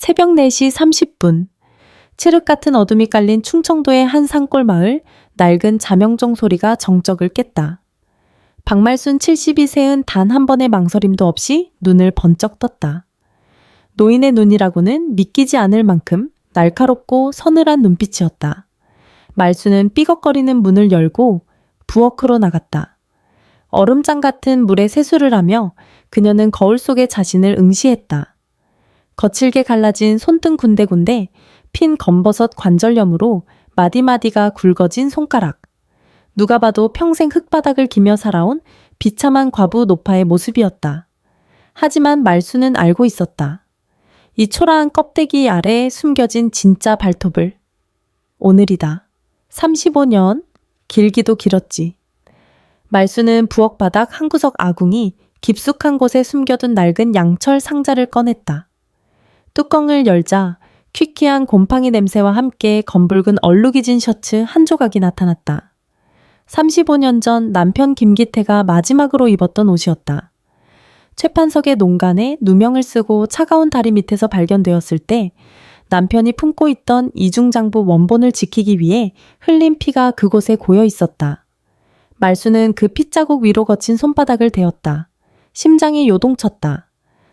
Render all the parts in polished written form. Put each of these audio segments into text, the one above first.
새벽 4시 30분. 칠흑 같은 어둠이 깔린 충청도의 한 산골 마을, 낡은 자명종 소리가 정적을 깼다. 박말순 72세은 단 한 번의 망설임도 없이 눈을 번쩍 떴다. 노인의 눈이라고는 믿기지 않을 만큼 날카롭고 서늘한 눈빛이었다. 말순은 삐걱거리는 문을 열고 부엌으로 나갔다. 얼음장 같은 물에 세수를 하며 그녀는 거울 속의 자신을 응시했다. 거칠게 갈라진 손등 군데군데 핀 검버섯 관절염으로 마디마디가 굵어진 손가락. 누가 봐도 평생 흙바닥을 기며 살아온 비참한 과부 노파의 모습이었다. 하지만 말수는 알고 있었다. 이 초라한 껍데기 아래에 숨겨진 진짜 발톱을. 오늘이다. 35년, 길기도 길었지. 말수는 부엌 바닥 한 구석 아궁이 깊숙한 곳에 숨겨둔 낡은 양철 상자를 꺼냈다. 뚜껑을 열자 퀴퀴한 곰팡이 냄새와 함께 검붉은 얼룩이 진 셔츠 한 조각이 나타났다. 35년 전 남편 김기태가 마지막으로 입었던 옷이었다. 최판석의 농간에 누명을 쓰고 차가운 다리 밑에서 발견되었을 때 남편이 품고 있던 이중장부 원본을 지키기 위해 흘린 피가 그곳에 고여 있었다. 말수는 그 핏자국 위로 거친 손바닥을 대었다. 심장이 요동쳤다.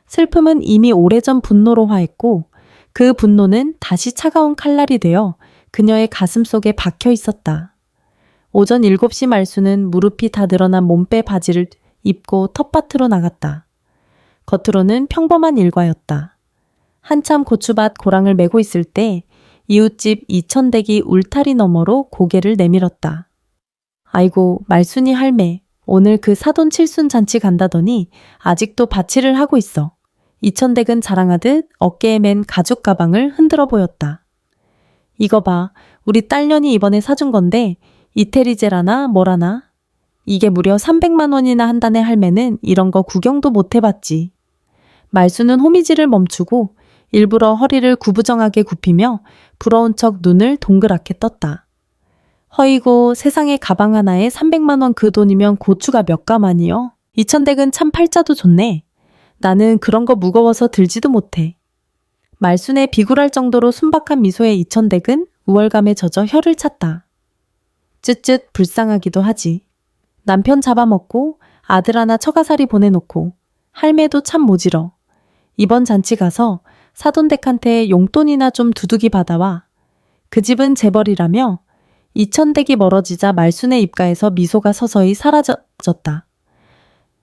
슬픔은 이미 오래전 분노로 화했고 그 분노는 다시 차가운 칼날이 되어 그녀의 가슴 속에 박혀 있었다. 오전 7시 말수는 무릎이 다 드러난 몸빼 바지를 입고 텃밭으로 나갔다. 겉으로는 평범한 일과였다. 한참 고추밭 고랑을 메고 있을 때 이웃집 이천대기 울타리 너머로 고개를 내밀었다. 아이고, 말순이 할매, 오늘 그 사돈 칠순 잔치 간다더니 아직도 바치를 하고 있어. 이천댁은 자랑하듯 어깨에 맨 가죽 가방을 흔들어 보였다. 이거 봐, 우리 딸년이 이번에 사준 건데 이태리제라나 뭐라나? 이게 무려 300만 원이나 한다네. 할매는 이런 거 구경도 못 해봤지. 말수는 호미질을 멈추고 일부러 허리를 구부정하게 굽히며 부러운 척 눈을 동그랗게 떴다. 허이고, 세상에 가방 하나에 300만 원 그 돈이면 고추가 몇 가만이요? 이천댁은 참 팔자도 좋네. 나는 그런 거 무거워서 들지도 못해. 말순의 비굴할 정도로 순박한 미소의 이천댁은 우월감에 젖어 혀를 찼다. 쯧쯧 불쌍하기도 하지. 남편 잡아먹고 아들 하나 처가살이 보내놓고 할매도 참 모질어. 이번 잔치 가서 사돈댁한테 용돈이나 좀 두둑이 받아와. 그 집은 재벌이라며. 이천댁이 멀어지자 말순의 입가에서 미소가 서서히 사라졌다.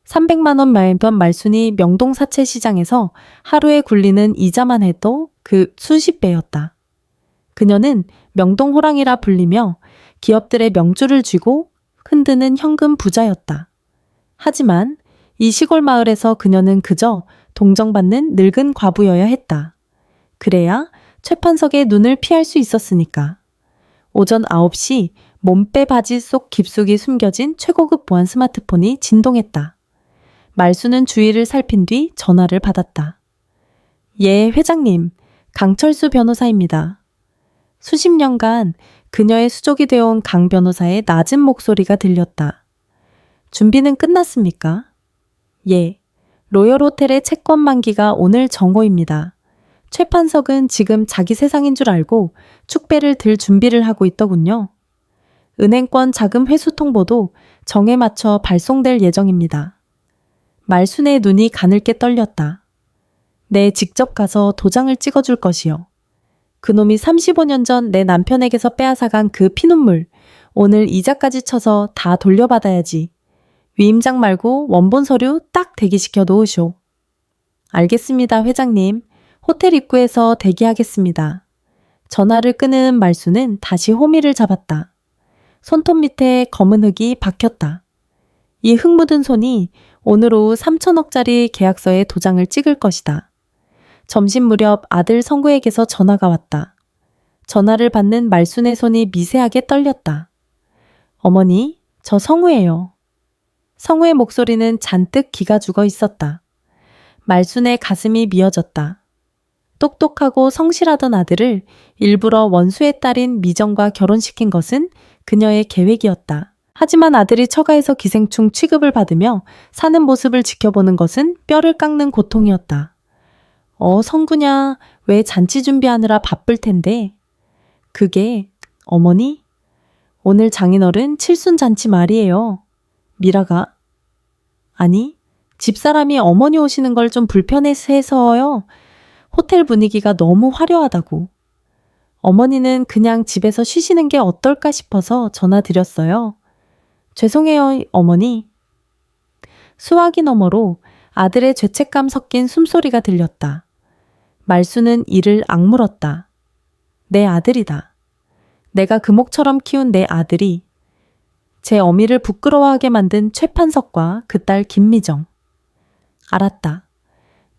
300만 원 말던 말순이 명동 사채시장에서 하루에 굴리는 이자만 해도 그 수십 배였다. 그녀는 명동 호랑이라 불리며 기업들의 명주를 쥐고 흔드는 현금 부자였다. 하지만 이 시골 마을에서 그녀는 그저 동정받는 늙은 과부여야 했다. 그래야 최판석의 눈을 피할 수 있었으니까. 오전 9시 몸빼 바지 속 깊숙이 숨겨진 최고급 보안 스마트폰이 진동했다. 말수는 주위를 살핀 뒤 전화를 받았다. 예, 회장님. 강철수 변호사입니다. 수십 년간 그녀의 수족이 되어온 강 변호사의 낮은 목소리가 들렸다. 준비는 끝났습니까? 예. 로열 호텔의 채권 만기가 오늘 정오입니다. 최판석은 지금 자기 세상인 줄 알고 축배를 들 준비를 하고 있더군요. 은행권 자금 회수 통보도 정에 맞춰 발송될 예정입니다. 말순의 눈이 가늘게 떨렸다. 네, 직접 가서 도장을 찍어줄 것이요. 그놈이 35년 전 내 남편에게서 빼앗아간 그 피눈물, 오늘 이자까지 쳐서 다 돌려받아야지. 위임장 말고 원본 서류 딱 대기시켜 놓으쇼. 알겠습니다, 회장님. 호텔 입구에서 대기하겠습니다. 전화를 끄는 말수는 다시 호미를 잡았다. 손톱 밑에 검은 흙이 박혔다. 이 흙 묻은 손이 오늘 오후 3천억짜리 계약서에 도장을 찍을 것이다. 점심 무렵 아들 성구에게서 전화가 왔다. 전화를 받는 말순의 손이 미세하게 떨렸다. 어머니, 저 성우예요. 성우의 목소리는 잔뜩 기가 죽어 있었다. 말순의 가슴이 미어졌다. 똑똑하고 성실하던 아들을 일부러 원수의 딸인 미정과 결혼시킨 것은 그녀의 계획이었다. 하지만 아들이 처가에서 기생충 취급을 받으며 사는 모습을 지켜보는 것은 뼈를 깎는 고통이었다. 성구냐, 왜 잔치 준비하느라 바쁠 텐데. 그게 어머니? 오늘 장인어른 칠순잔치 말이에요. 미라가 아니, 집사람이 어머니 오시는 걸 좀 불편해서요. 호텔 분위기가 너무 화려하다고. 어머니는 그냥 집에서 쉬시는 게 어떨까 싶어서 전화드렸어요. 죄송해요, 어머니. 수화기 너머로 아들의 죄책감 섞인 숨소리가 들렸다. 말수는 이를 악물었다. 내 아들이다. 내가 금옥처럼 키운 내 아들이 제 어미를 부끄러워하게 만든 최판석과 그 딸 김미정. 알았다.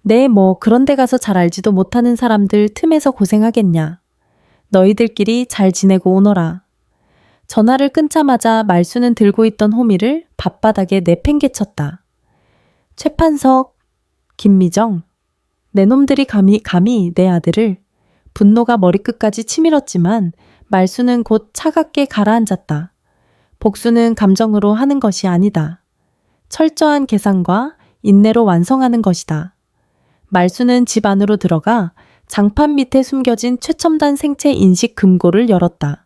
내 그런 데 가서 잘 알지도 못하는 사람들 틈에서 고생하겠냐. 너희들끼리 잘 지내고 오너라. 전화를 끊자마자 말수는 들고 있던 호미를 밭바닥에 내팽개쳤다. 최판석, 김미정, 내 놈들이 감히 내 아들을. 분노가 머리끝까지 치밀었지만 말수는 곧 차갑게 가라앉았다. 복수는 감정으로 하는 것이 아니다. 철저한 계산과 인내로 완성하는 것이다. 말수는 집 안으로 들어가 장판 밑에 숨겨진 최첨단 생체 인식 금고를 열었다.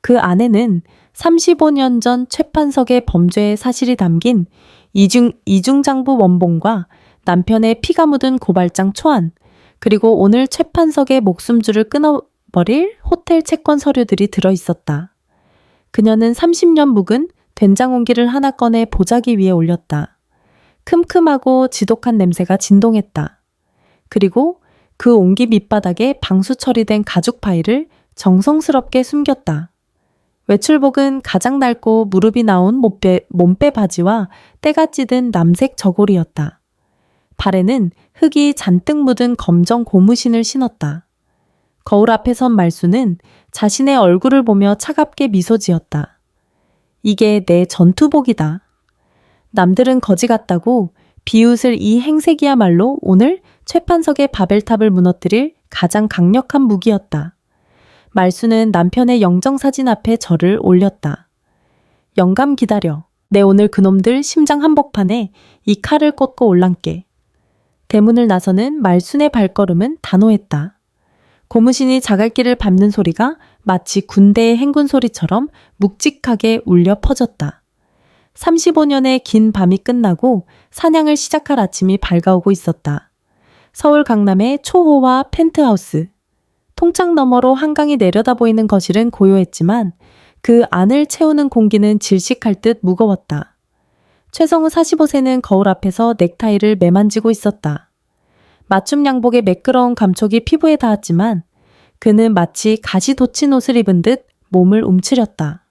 그 안에는 35년 전 최판석의 범죄의 사실이 담긴 이중장부 원본과 남편의 피가 묻은 고발장 초안, 그리고 오늘 최판석의 목숨줄을 끊어버릴 호텔 채권 서류들이 들어있었다. 그녀는 30년 묵은 된장 온기를 하나 꺼내 보자기 위에 올렸다. 큼큼하고 지독한 냄새가 진동했다. 그리고 그 온기 밑바닥에 방수 처리된 가죽 파일을 정성스럽게 숨겼다. 외출복은 가장 낡고 무릎이 나온 몸빼 바지와 때가 찌든 남색 저고리였다. 발에는 흙이 잔뜩 묻은 검정 고무신을 신었다. 거울 앞에 선 말수는 자신의 얼굴을 보며 차갑게 미소 지었다. 이게 내 전투복이다. 남들은 거지 같다고 비웃을 이 행색이야말로 오늘 최판석의 바벨탑을 무너뜨릴 가장 강력한 무기였다. 말수는 남편의 영정사진 앞에 절을 올렸다. 영감 기다려. 내 오늘 그놈들 심장 한복판에 이 칼을 꽂고 올란께. 대문을 나서는 말순의 발걸음은 단호했다. 고무신이 자갈길을 밟는 소리가 마치 군대의 행군 소리처럼 묵직하게 울려 퍼졌다. 35년의 긴 밤이 끝나고 사냥을 시작할 아침이 밝아오고 있었다. 서울 강남의 초호화 펜트하우스. 통창 너머로 한강이 내려다 보이는 거실은 고요했지만 그 안을 채우는 공기는 질식할 듯 무거웠다. 최성우 45세는 거울 앞에서 넥타이를 매만지고 있었다. 맞춤 양복의 매끄러운 감촉이 피부에 닿았지만 그는 마치 가시 돋친 옷을 입은 듯 몸을 움츠렸다.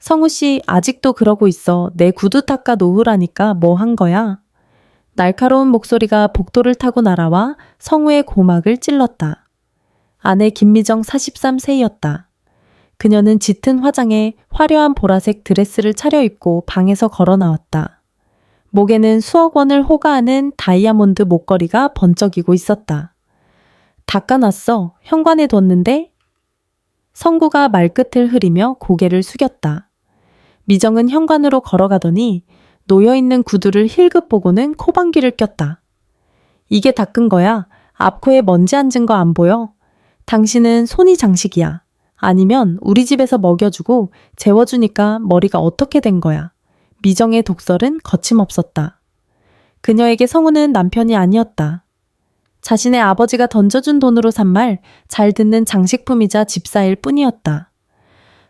성우 씨 아직도 그러고 있어. 내 구두 닦아 놓으라니까 뭐 한 거야? 날카로운 목소리가 복도를 타고 날아와 성우의 고막을 찔렀다. 아내 김미정 43세였다. 그녀는 짙은 화장에 화려한 보라색 드레스를 차려입고 방에서 걸어 나왔다. 목에는 수억 원을 호가하는 다이아몬드 목걸이가 번쩍이고 있었다. 닦아놨어. 현관에 뒀는데? 성구가 말끝을 흐리며 고개를 숙였다. 미정은 현관으로 걸어가더니 놓여있는 구두를 힐끗 보고는 코방귀를 꼈다. 이게 닦은 거야. 앞코에 먼지 앉은 거 안 보여? 당신은 손이 장식이야. 아니면 우리 집에서 먹여주고 재워주니까 머리가 어떻게 된 거야. 미정의 독설은 거침없었다. 그녀에게 성우는 남편이 아니었다. 자신의 아버지가 던져준 돈으로 산 말 잘 듣는 장식품이자 집사일 뿐이었다.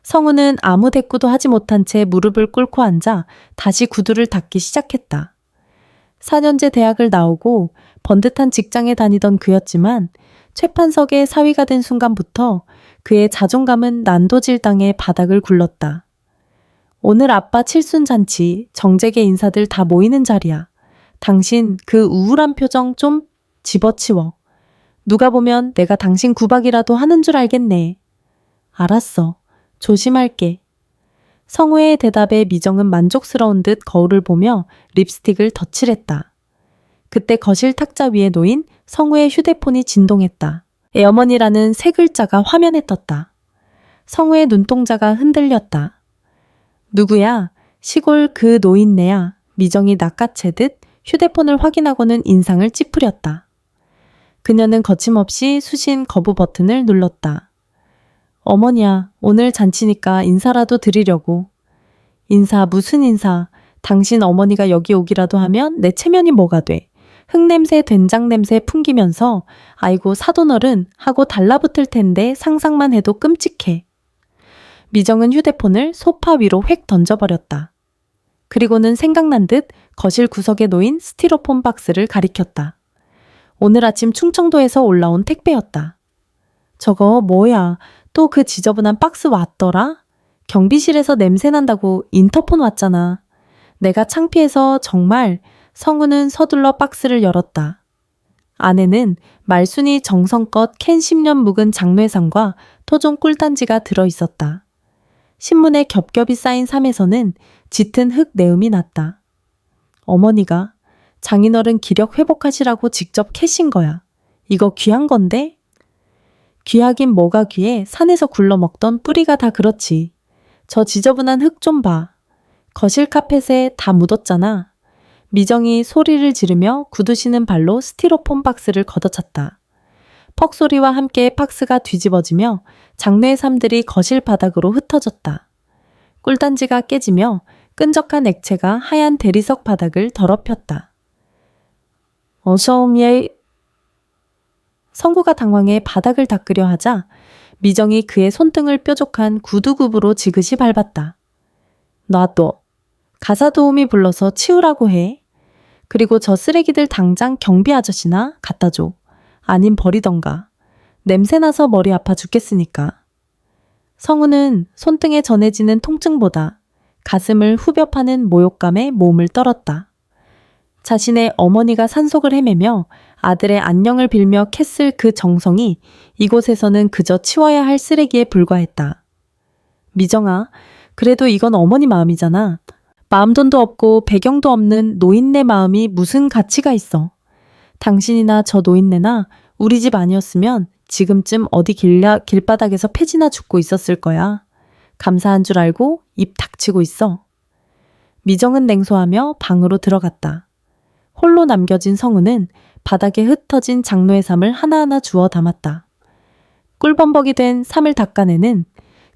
성우는 아무 대꾸도 하지 못한 채 무릎을 꿇고 앉아 다시 구두를 닦기 시작했다. 4년제 대학을 나오고 번듯한 직장에 다니던 그였지만 최판석의 사위가 된 순간부터 그의 자존감은 난도질당해 바닥을 굴렀다. 오늘 아빠 칠순잔치 정재계 인사들 다 모이는 자리야. 당신 그 우울한 표정 좀 집어치워. 누가 보면 내가 당신 구박이라도 하는 줄 알겠네. 알았어. 조심할게. 성우의 대답에 미정은 만족스러운 듯 거울을 보며 립스틱을 덧칠했다. 그때 거실 탁자 위에 놓인 성우의 휴대폰이 진동했다. 애어머니라는 세 글자가 화면에 떴다. 성우의 눈동자가 흔들렸다. 누구야? 시골 그 노인네야. 미정이 낚아채듯 휴대폰을 확인하고는 인상을 찌푸렸다. 그녀는 거침없이 수신 거부 버튼을 눌렀다. 어머니야, 오늘 잔치니까 인사라도 드리려고. 인사, 무슨 인사? 당신 어머니가 여기 오기라도 하면 내 체면이 뭐가 돼? 흙냄새, 된장냄새 풍기면서 아이고 사돈어른 하고 달라붙을 텐데 상상만 해도 끔찍해. 미정은 휴대폰을 소파 위로 획 던져버렸다. 그리고는 생각난 듯 거실 구석에 놓인 스티로폼 박스를 가리켰다. 오늘 아침 충청도에서 올라온 택배였다. 저거 뭐야? 또 그 지저분한 박스 왔더라? 경비실에서 냄새 난다고 인터폰 왔잖아. 내가 창피해서 정말. 성우는 서둘러 박스를 열었다. 안에는 말순이 정성껏 캔 10년 묵은 장뇌삼과 토종 꿀단지가 들어있었다. 신문에 겹겹이 쌓인 삶에서는 짙은 흙 내음이 났다. 어머니가 장인어른 기력 회복하시라고 직접 캐신 거야. 이거 귀한 건데? 귀하긴 뭐가 귀해. 산에서 굴러먹던 뿌리가 다 그렇지. 저 지저분한 흙 좀 봐. 거실 카펫에 다 묻었잖아. 미정이 소리를 지르며 굳으시는 발로 스티로폼 박스를 걷어찼다. 퍽 소리와 함께 박스가 뒤집어지며 장뇌의 삶들이 거실 바닥으로 흩어졌다. 꿀단지가 깨지며 끈적한 액체가 하얀 대리석 바닥을 더럽혔다. 어서옴예. 성구가 당황해 바닥을 닦으려 하자 미정이 그의 손등을 뾰족한 구두굽으로 지그시 밟았다. 놔둬. 가사 도우미 불러서 치우라고 해. 그리고 저 쓰레기들 당장 경비 아저씨나 갖다 줘. 아님 버리던가. 냄새나서 머리 아파 죽겠으니까. 성우는 손등에 전해지는 통증보다 가슴을 후벼 파는 모욕감에 몸을 떨었다. 자신의 어머니가 산속을 헤매며 아들의 안녕을 빌며 캤을 그 정성이 이곳에서는 그저 치워야 할 쓰레기에 불과했다. 미정아, 그래도 이건 어머니 마음이잖아. 마음돈도 없고 배경도 없는 노인네 마음이 무슨 가치가 있어. 당신이나 저 노인네나 우리 집 아니었으면 지금쯤 어디 길바닥에서 폐지나 죽고 있었을 거야. 감사한 줄 알고 입 닥치고 있어. 미정은 냉소하며 방으로 들어갔다. 홀로 남겨진 성우는 바닥에 흩어진 장로의 삶을 하나하나 주워 담았다. 꿀범벅이 된 삶을 닦아내는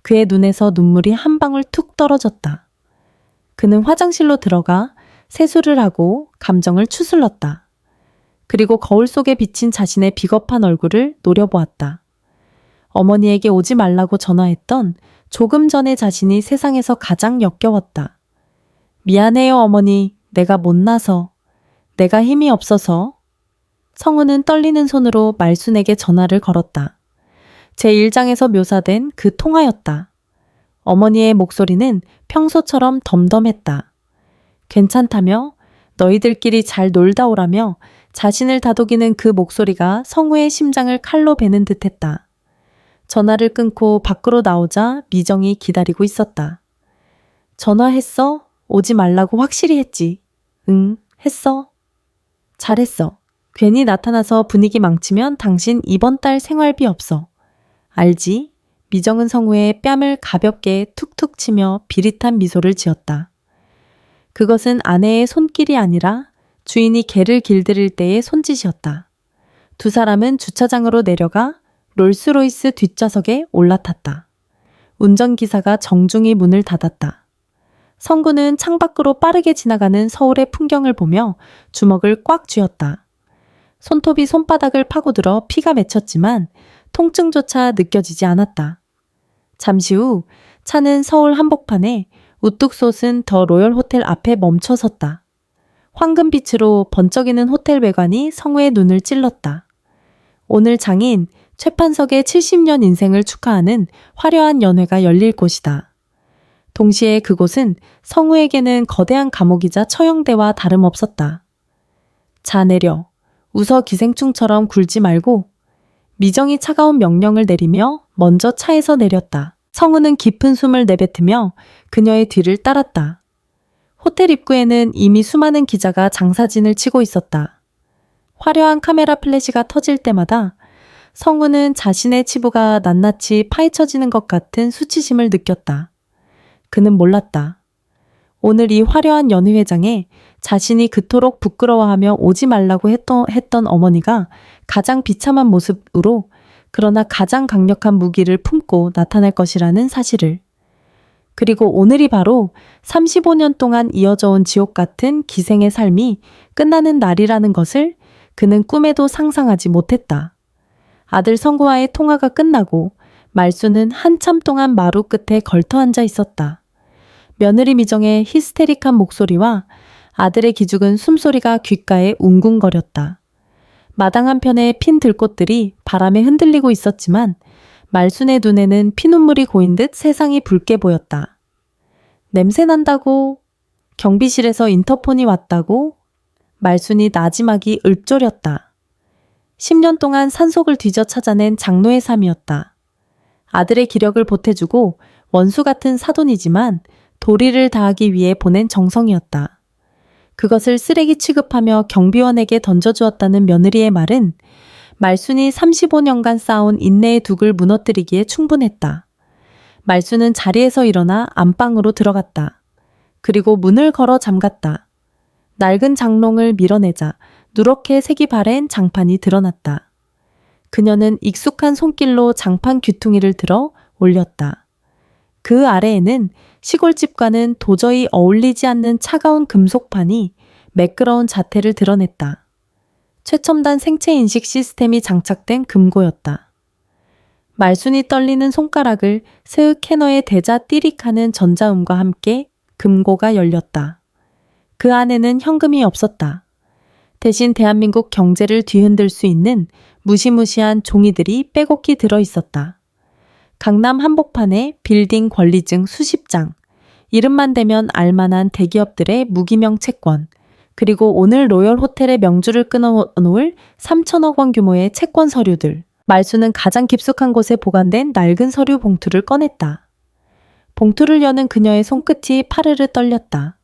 그의 눈에서 눈물이 한 방울 툭 떨어졌다. 그는 화장실로 들어가 세수를 하고 감정을 추슬렀다. 그리고 거울 속에 비친 자신의 비겁한 얼굴을 노려보았다. 어머니에게 오지 말라고 전화했던 조금 전의 자신이 세상에서 가장 역겨웠다. 미안해요, 어머니. 내가 못나서. 내가 힘이 없어서. 성우는 떨리는 손으로 말순에게 전화를 걸었다. 제1장에서 묘사된 그 통화였다. 어머니의 목소리는 평소처럼 덤덤했다. 괜찮다며 너희들끼리 잘 놀다 오라며 자신을 다독이는 그 목소리가 성우의 심장을 칼로 베는 듯했다. 전화를 끊고 밖으로 나오자 미정이 기다리고 있었다. 전화했어? 오지 말라고 확실히 했지. 응, 했어. 잘했어. 괜히 나타나서 분위기 망치면 당신 이번 달 생활비 없어. 알지? 미정은 성우의 뺨을 가볍게 툭툭 치며 비릿한 미소를 지었다. 그것은 아내의 손길이 아니라 주인이 개를 길들일 때의 손짓이었다. 두 사람은 주차장으로 내려가 롤스로이스 뒷좌석에 올라탔다. 운전기사가 정중히 문을 닫았다. 성구는 창밖으로 빠르게 지나가는 서울의 풍경을 보며 주먹을 꽉 쥐었다. 손톱이 손바닥을 파고들어 피가 맺혔지만 통증조차 느껴지지 않았다. 잠시 후 차는 서울 한복판에 우뚝 솟은 더 로열 호텔 앞에 멈춰 섰다. 황금빛으로 번쩍이는 호텔 외관이 성우의 눈을 찔렀다. 오늘 장인 최판석의 70년 인생을 축하하는 화려한 연회가 열릴 곳이다. 동시에 그곳은 성우에게는 거대한 감옥이자 처형대와 다름없었다. 자 내려. 웃어 기생충처럼 굴지 말고. 미정이 차가운 명령을 내리며 먼저 차에서 내렸다. 성우는 깊은 숨을 내뱉으며 그녀의 뒤를 따랐다. 호텔 입구에는 이미 수많은 기자가 장사진을 치고 있었다. 화려한 카메라 플래시가 터질 때마다 성우는 자신의 치부가 낱낱이 파헤쳐지는 것 같은 수치심을 느꼈다. 그는 몰랐다. 오늘 이 화려한 연회장에 자신이 그토록 부끄러워하며 오지 말라고 했던 어머니가 가장 비참한 모습으로 그러나 가장 강력한 무기를 품고 나타날 것이라는 사실을. 그리고 오늘이 바로 35년 동안 이어져 온 지옥 같은 기생의 삶이 끝나는 날이라는 것을 그는 꿈에도 상상하지 못했다. 아들 성구와의 통화가 끝나고 말수는 한참 동안 마루 끝에 걸터 앉아 있었다. 며느리 미정의 히스테릭한 목소리와 아들의 기죽은 숨소리가 귓가에 웅궁거렸다. 마당 한편의 핀 들꽃들이 바람에 흔들리고 있었지만 말순의 눈에는 피눈물이 고인 듯 세상이 붉게 보였다. 냄새 난다고, 경비실에서 인터폰이 왔다고, 말순이 나지막이 읊조렸다. 10년 동안 산속을 뒤져 찾아낸 장로의 삶이었다. 아들의 기력을 보태주고 원수 같은 사돈이지만 도리를 다하기 위해 보낸 정성이었다. 그것을 쓰레기 취급하며 경비원에게 던져주었다는 며느리의 말은 말순이 35년간 쌓아온 인내의 둑을 무너뜨리기에 충분했다. 말순은 자리에서 일어나 안방으로 들어갔다. 그리고 문을 걸어 잠갔다. 낡은 장롱을 밀어내자 누렇게 색이 바랜 장판이 드러났다. 그녀는 익숙한 손길로 장판 귀퉁이를 들어 올렸다. 그 아래에는 시골집과는 도저히 어울리지 않는 차가운 금속판이 매끄러운 자태를 드러냈다. 최첨단 생체인식 시스템이 장착된 금고였다. 말순이 떨리는 손가락을 슥 캐너에 대자 띠릭하는 전자음과 함께 금고가 열렸다. 그 안에는 현금이 없었다. 대신 대한민국 경제를 뒤흔들 수 있는 무시무시한 종이들이 빼곡히 들어있었다. 강남 한복판에 빌딩 권리증 수십 장, 이름만 대면 알만한 대기업들의 무기명 채권, 그리고 오늘 로열 호텔의 명주를 끊어놓을 3천억 원 규모의 채권 서류들. 말수는 가장 깊숙한 곳에 보관된 낡은 서류 봉투를 꺼냈다. 봉투를 여는 그녀의 손끝이 파르르 떨렸다.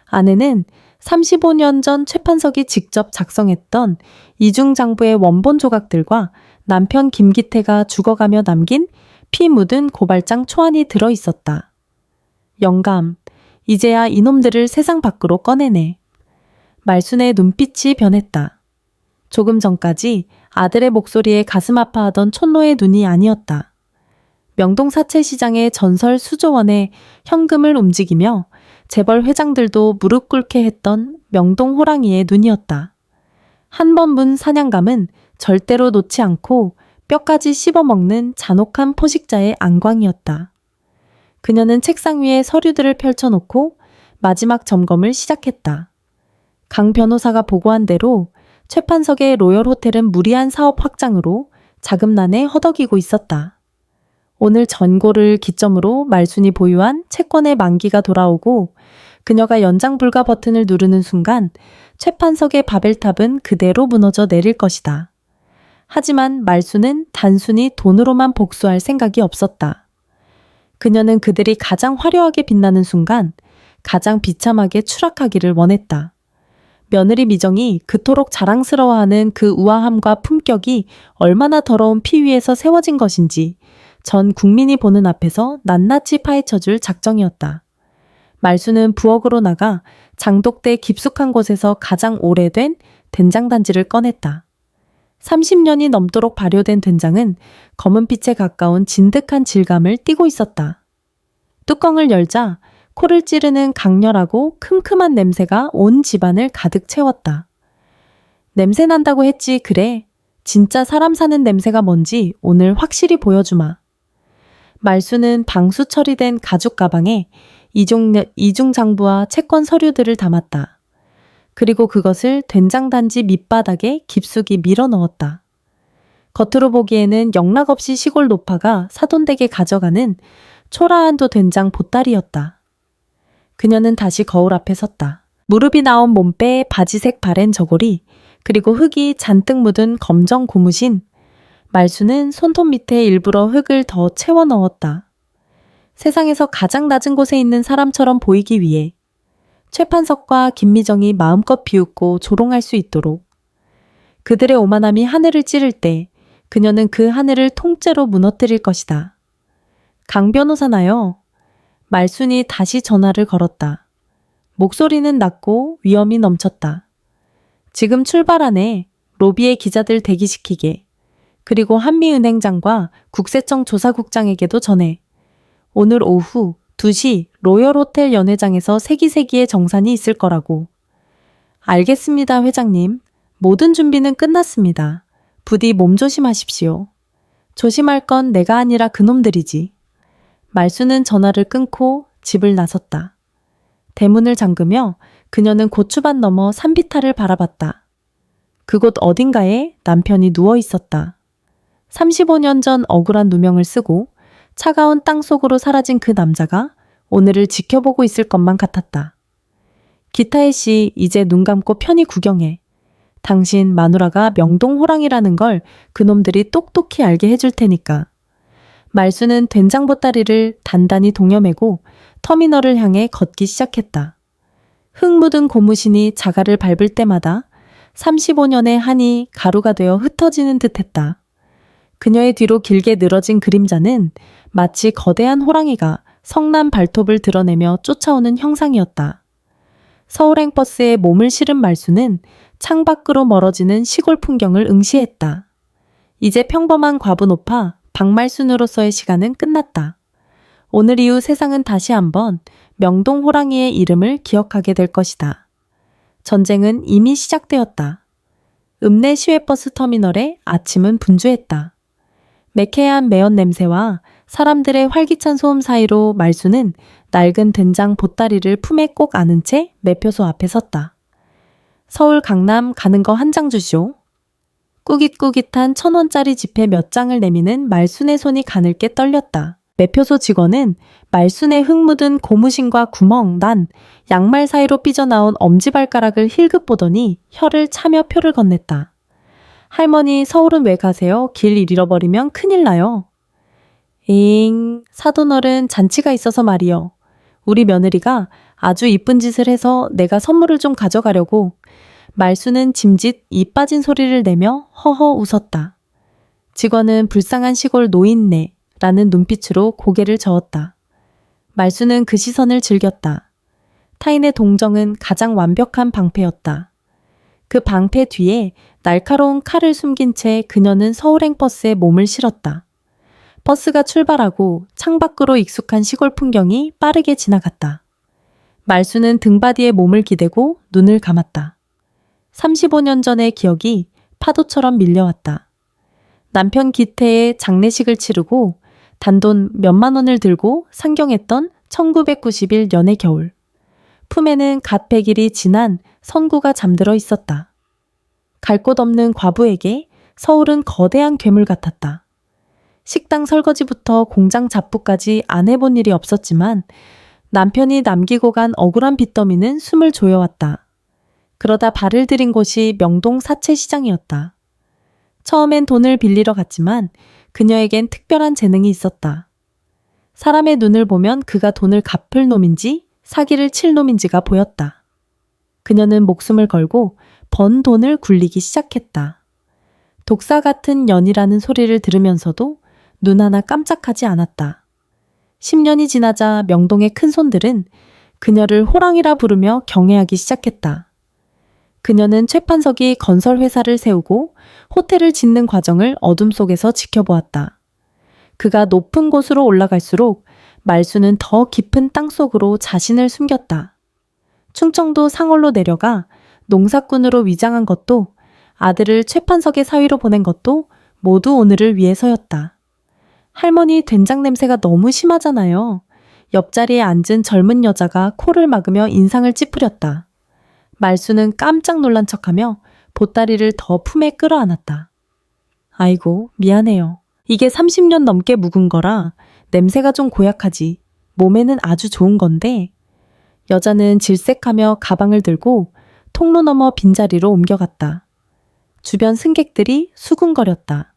안에는 35년 전 최판석이 직접 작성했던 이중장부의 원본 조각들과 남편 김기태가 죽어가며 남긴 피 묻은 고발장 초안이 들어있었다. 영감, 이제야 이놈들을 세상 밖으로 꺼내네. 말순의 눈빛이 변했다. 조금 전까지 아들의 목소리에 가슴 아파하던 촌노의 눈이 아니었다. 명동 사채시장의 전설 수조원에 현금을 움직이며 재벌 회장들도 무릎 꿇게 했던 명동 호랑이의 눈이었다. 한 번 문 사냥감은 절대로 놓지 않고 뼈까지 씹어먹는 잔혹한 포식자의 안광이었다. 그녀는 책상 위에 서류들을 펼쳐놓고 마지막 점검을 시작했다. 강 변호사가 보고한 대로 최판석의 로열 호텔은 무리한 사업 확장으로 자금난에 허덕이고 있었다. 오늘 전고를 기점으로 말순이 보유한 채권의 만기가 돌아오고 그녀가 연장 불가 버튼을 누르는 순간 최판석의 바벨탑은 그대로 무너져 내릴 것이다. 하지만 말순은 단순히 돈으로만 복수할 생각이 없었다. 그녀는 그들이 가장 화려하게 빛나는 순간 가장 비참하게 추락하기를 원했다. 며느리 미정이 그토록 자랑스러워하는 그 우아함과 품격이 얼마나 더러운 피 위에서 세워진 것인지 전 국민이 보는 앞에서 낱낱이 파헤쳐줄 작정이었다. 말수는 부엌으로 나가 장독대 깊숙한 곳에서 가장 오래된 된장단지를 꺼냈다. 30년이 넘도록 발효된 된장은 검은빛에 가까운 진득한 질감을 띠고 있었다. 뚜껑을 열자 코를 찌르는 강렬하고 큼큼한 냄새가 온 집안을 가득 채웠다. 냄새 난다고 했지 그래. 진짜 사람 사는 냄새가 뭔지 오늘 확실히 보여주마. 말수는 방수 처리된 가죽 가방에 이중장부와 채권 서류들을 담았다. 그리고 그것을 된장단지 밑바닥에 깊숙이 밀어 넣었다. 겉으로 보기에는 영락없이 시골 노파가 사돈댁에 가져가는 초라한도 된장 보따리였다. 그녀는 다시 거울 앞에 섰다. 무릎이 나온 몸빼에 바지색 바랜 저고리, 그리고 흙이 잔뜩 묻은 검정 고무신. 말수는 손톱 밑에 일부러 흙을 더 채워 넣었다. 세상에서 가장 낮은 곳에 있는 사람처럼 보이기 위해 최판석과 김미정이 마음껏 비웃고 조롱할 수 있도록. 그들의 오만함이 하늘을 찌를 때 그녀는 그 하늘을 통째로 무너뜨릴 것이다. 강 변호사나요? 말순이 다시 전화를 걸었다. 목소리는 낮고 위험이 넘쳤다. 지금 출발하네. 로비의 기자들 대기시키게. 그리고 한미은행장과 국세청 조사국장에게도 전해. 오늘 오후 2시 로열호텔 연회장에서 세기세기의 정산이 있을 거라고. 알겠습니다, 회장님. 모든 준비는 끝났습니다. 부디 몸조심하십시오. 조심할 건 내가 아니라 그놈들이지. 말수는 전화를 끊고 집을 나섰다. 대문을 잠그며 그녀는 고추밭 너머 산비탈을 바라봤다. 그곳 어딘가에 남편이 누워 있었다. 35년 전 억울한 누명을 쓰고 차가운 땅 속으로 사라진 그 남자가 오늘을 지켜보고 있을 것만 같았다. 기타혜 씨, 이제 눈 감고 편히 구경해. 당신 마누라가 명동호랑이라는 걸 그놈들이 똑똑히 알게 해줄 테니까. 말수는 된장보따리를 단단히 동여매고 터미널을 향해 걷기 시작했다. 흙 묻은 고무신이 자갈을 밟을 때마다 35년의 한이 가루가 되어 흩어지는 듯했다. 그녀의 뒤로 길게 늘어진 그림자는 마치 거대한 호랑이가 성난 발톱을 드러내며 쫓아오는 형상이었다. 서울행버스에 몸을 실은 말수는 창밖으로 멀어지는 시골 풍경을 응시했다. 이제 평범한 과부노파 박말순으로서의 시간은 끝났다. 오늘 이후 세상은 다시 한번 명동 호랑이의 이름을 기억하게 될 것이다. 전쟁은 이미 시작되었다. 읍내 시외버스 터미널에 아침은 분주했다. 매캐한 매연 냄새와 사람들의 활기찬 소음 사이로 말수는 낡은 된장 보따리를 품에 꼭 안은 채 매표소 앞에 섰다. 서울 강남 가는 거 한 장 주시오. 꾸깃꾸깃한 1,000원짜리 지폐 몇 장을 내미는 말순의 손이 가늘게 떨렸다. 매표소 직원은 말순의 흙 묻은 고무신과 구멍 난 양말 사이로 삐져나온 엄지발가락을 힐끗 보더니 혀를 차며 표를 건넸다. 할머니, 서울은 왜 가세요? 길 잃어버리면 큰일 나요. 잉, 사돈어른 잔치가 있어서 말이요. 우리 며느리가 아주 이쁜 짓을 해서 내가 선물을 좀 가져가려고. 말수는 짐짓 이 빠진 소리를 내며 허허 웃었다. 직원은 불쌍한 시골 노인네 라는 눈빛으로 고개를 저었다. 말수는 그 시선을 즐겼다. 타인의 동정은 가장 완벽한 방패였다. 그 방패 뒤에 날카로운 칼을 숨긴 채 그녀는 서울행버스에 몸을 실었다. 버스가 출발하고 창밖으로 익숙한 시골 풍경이 빠르게 지나갔다. 말수는 등받이에 몸을 기대고 눈을 감았다. 35년 전의 기억이 파도처럼 밀려왔다. 남편 기태의 장례식을 치르고 단돈 몇만 원을 들고 상경했던 1991 연의 겨울. 품에는 갓 100일이 지난 선구가 잠들어 있었다. 갈 곳 없는 과부에게 서울은 거대한 괴물 같았다. 식당 설거지부터 공장 잡부까지 안 해본 일이 없었지만 남편이 남기고 간 억울한 빚더미는 숨을 조여왔다. 그러다 발을 들인 곳이 명동 사채시장이었다. 처음엔 돈을 빌리러 갔지만 그녀에겐 특별한 재능이 있었다. 사람의 눈을 보면 그가 돈을 갚을 놈인지 사기를 칠 놈인지가 보였다. 그녀는 목숨을 걸고 번 돈을 굴리기 시작했다. 독사 같은 년이라는 소리를 들으면서도 눈 하나 깜짝하지 않았다. 10년이 지나자 명동의 큰손들은 그녀를 호랑이라 부르며 경애하기 시작했다. 그녀는 최판석이 건설회사를 세우고 호텔을 짓는 과정을 어둠 속에서 지켜보았다. 그가 높은 곳으로 올라갈수록 말수는 더 깊은 땅속으로 자신을 숨겼다. 충청도 상월로 내려가 농사꾼으로 위장한 것도 아들을 최판석의 사위로 보낸 것도 모두 오늘을 위해서였다. 할머니 된장 냄새가 너무 심하잖아요. 옆자리에 앉은 젊은 여자가 코를 막으며 인상을 찌푸렸다. 말수는 깜짝 놀란 척하며 보따리를 더 품에 끌어안았다. 아이고, 미안해요. 이게 30년 넘게 묵은 거라 냄새가 좀 고약하지. 몸에는 아주 좋은 건데. 여자는 질색하며 가방을 들고 통로 너머 빈자리로 옮겨갔다. 주변 승객들이 수군거렸다.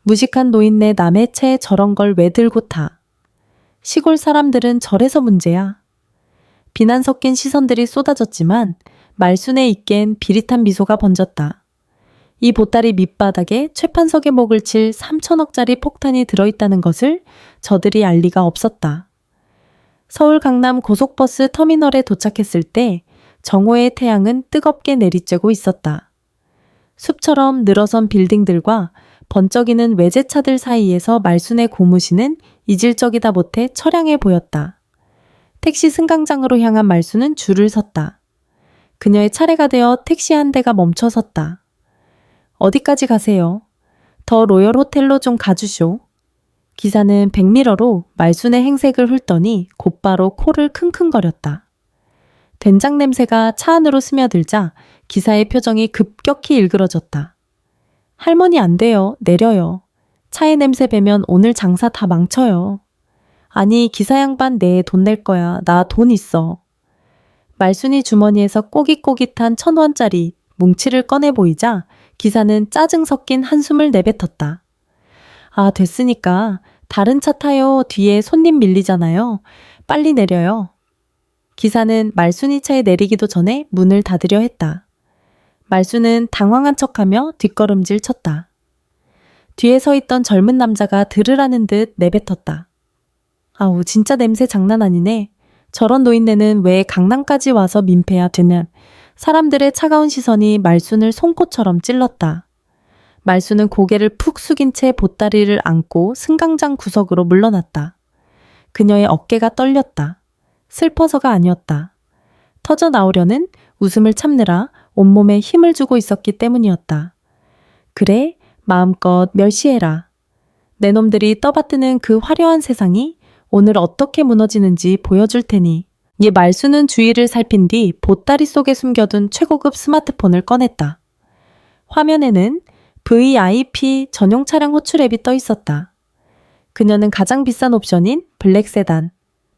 무식한 노인네 남의 채에 저런 걸 왜 들고 타. 시골 사람들은 저래서 문제야. 비난 섞인 시선들이 쏟아졌지만 말순의 입겐 비릿한 미소가 번졌다. 이 보따리 밑바닥에 최판석의 목을 칠 3천억짜리 폭탄이 들어있다는 것을 저들이 알 리가 없었다. 서울 강남 고속버스 터미널에 도착했을 때 정오의 태양은 뜨겁게 내리쬐고 있었다. 숲처럼 늘어선 빌딩들과 번쩍이는 외제차들 사이에서 말순의 고무신은 이질적이다 못해 처량해 보였다. 택시 승강장으로 향한 말순은 줄을 섰다. 그녀의 차례가 되어 택시 한 대가 멈춰 섰다. 어디까지 가세요? 더 로열 호텔로 좀 가주쇼. 기사는 백미러로 말순의 행색을 훑더니 곧바로 코를 킁킁거렸다. 된장 냄새가 차 안으로 스며들자 기사의 표정이 급격히 일그러졌다. 할머니 안 돼요. 내려요. 차의 냄새 배면 오늘 장사 다 망쳐요. 아니 기사 양반 내 돈 낼 거야. 나 돈 있어. 말순이 주머니에서 꼬깃꼬깃한 1,000원짜리 뭉치를 꺼내 보이자 기사는 짜증 섞인 한숨을 내뱉었다. 아 됐으니까 다른 차 타요. 뒤에 손님 밀리잖아요. 빨리 내려요. 기사는 말순이 차에 내리기도 전에 문을 닫으려 했다. 말순은 당황한 척하며 뒷걸음질 쳤다. 뒤에 서 있던 젊은 남자가 들으라는 듯 내뱉었다. 아우 진짜 냄새 장난 아니네. 저런 노인네는 왜 강남까지 와서 민폐야 되는. 사람들의 차가운 시선이 말순을 송곳처럼 찔렀다. 말순은 고개를 푹 숙인 채 보따리를 안고 승강장 구석으로 물러났다. 그녀의 어깨가 떨렸다. 슬퍼서가 아니었다. 터져 나오려는 웃음을 참느라 온몸에 힘을 주고 있었기 때문이었다. 그래, 마음껏 멸시해라. 내 놈들이 떠받드는 그 화려한 세상이 오늘 어떻게 무너지는지 보여줄 테니. 이 말순은 주위를 살핀 뒤 보따리 속에 숨겨둔 최고급 스마트폰을 꺼냈다. 화면에는 VIP 전용 차량 호출 앱이 떠 있었다. 그녀는 가장 비싼 옵션인 블랙 세단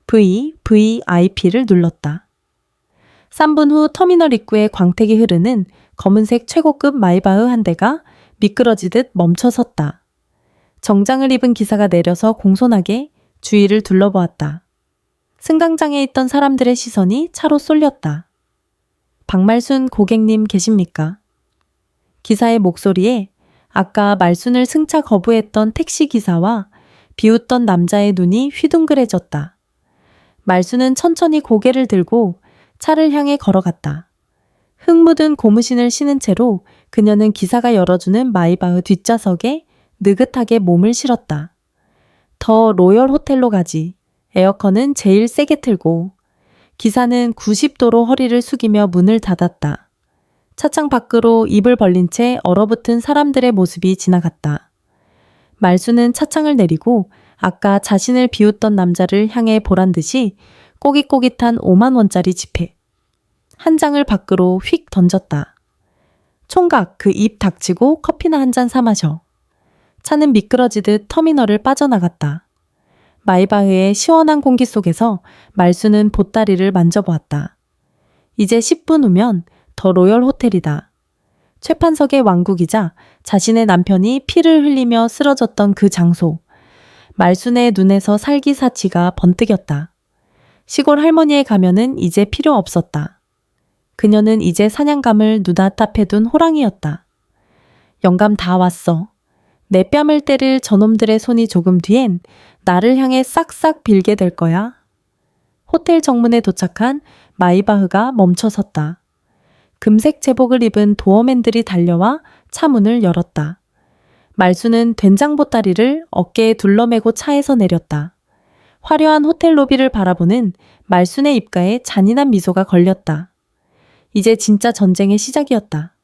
VVIP를 눌렀다. 3분 후 터미널 입구에 광택이 흐르는 검은색 최고급 마이바흐 한 대가 미끄러지듯 멈춰 섰다. 정장을 입은 기사가 내려서 공손하게 주위를 둘러보았다. 승강장에 있던 사람들의 시선이 차로 쏠렸다. 박말순 고객님 계십니까? 기사의 목소리에 아까 말순을 승차 거부했던 택시기사와 비웃던 남자의 눈이 휘둥그레졌다. 말순은 천천히 고개를 들고 차를 향해 걸어갔다. 흙 묻은 고무신을 신은 채로 그녀는 기사가 열어주는 마이바흐 뒷좌석에 느긋하게 몸을 실었다. 더 로열 호텔로 가지. 에어컨은 제일 세게 틀고. 기사는 90도로 허리를 숙이며 문을 닫았다. 차창 밖으로 입을 벌린 채 얼어붙은 사람들의 모습이 지나갔다. 말순은 차창을 내리고 아까 자신을 비웃던 남자를 향해 보란 듯이 꼬깃꼬깃한 5만 원짜리 지폐 한 장을 밖으로 휙 던졌다. 총각 그 입 닥치고 커피나 한 잔 사 마셔. 차는 미끄러지듯 터미널을 빠져나갔다. 마이바흐의 시원한 공기 속에서 말순은 보따리를 만져보았다. 이제 10분 후면 더 로열 호텔이다. 최판석의 왕국이자 자신의 남편이 피를 흘리며 쓰러졌던 그 장소. 말순의 눈에서 살기사치가 번뜩였다. 시골 할머니의 가면은 이제 필요 없었다. 그녀는 이제 사냥감을 눈앞에 둔 호랑이였다. 영감 다 왔어. 내 뺨을 때릴 저놈들의 손이 조금 뒤엔 나를 향해 싹싹 빌게 될 거야. 호텔 정문에 도착한 마이바흐가 멈춰 섰다. 금색 제복을 입은 도어맨들이 달려와 차 문을 열었다. 말순은 된장 보따리를 어깨에 둘러매고 차에서 내렸다. 화려한 호텔 로비를 바라보는 말순의 입가에 잔인한 미소가 걸렸다. 이제 진짜 전쟁의 시작이었다.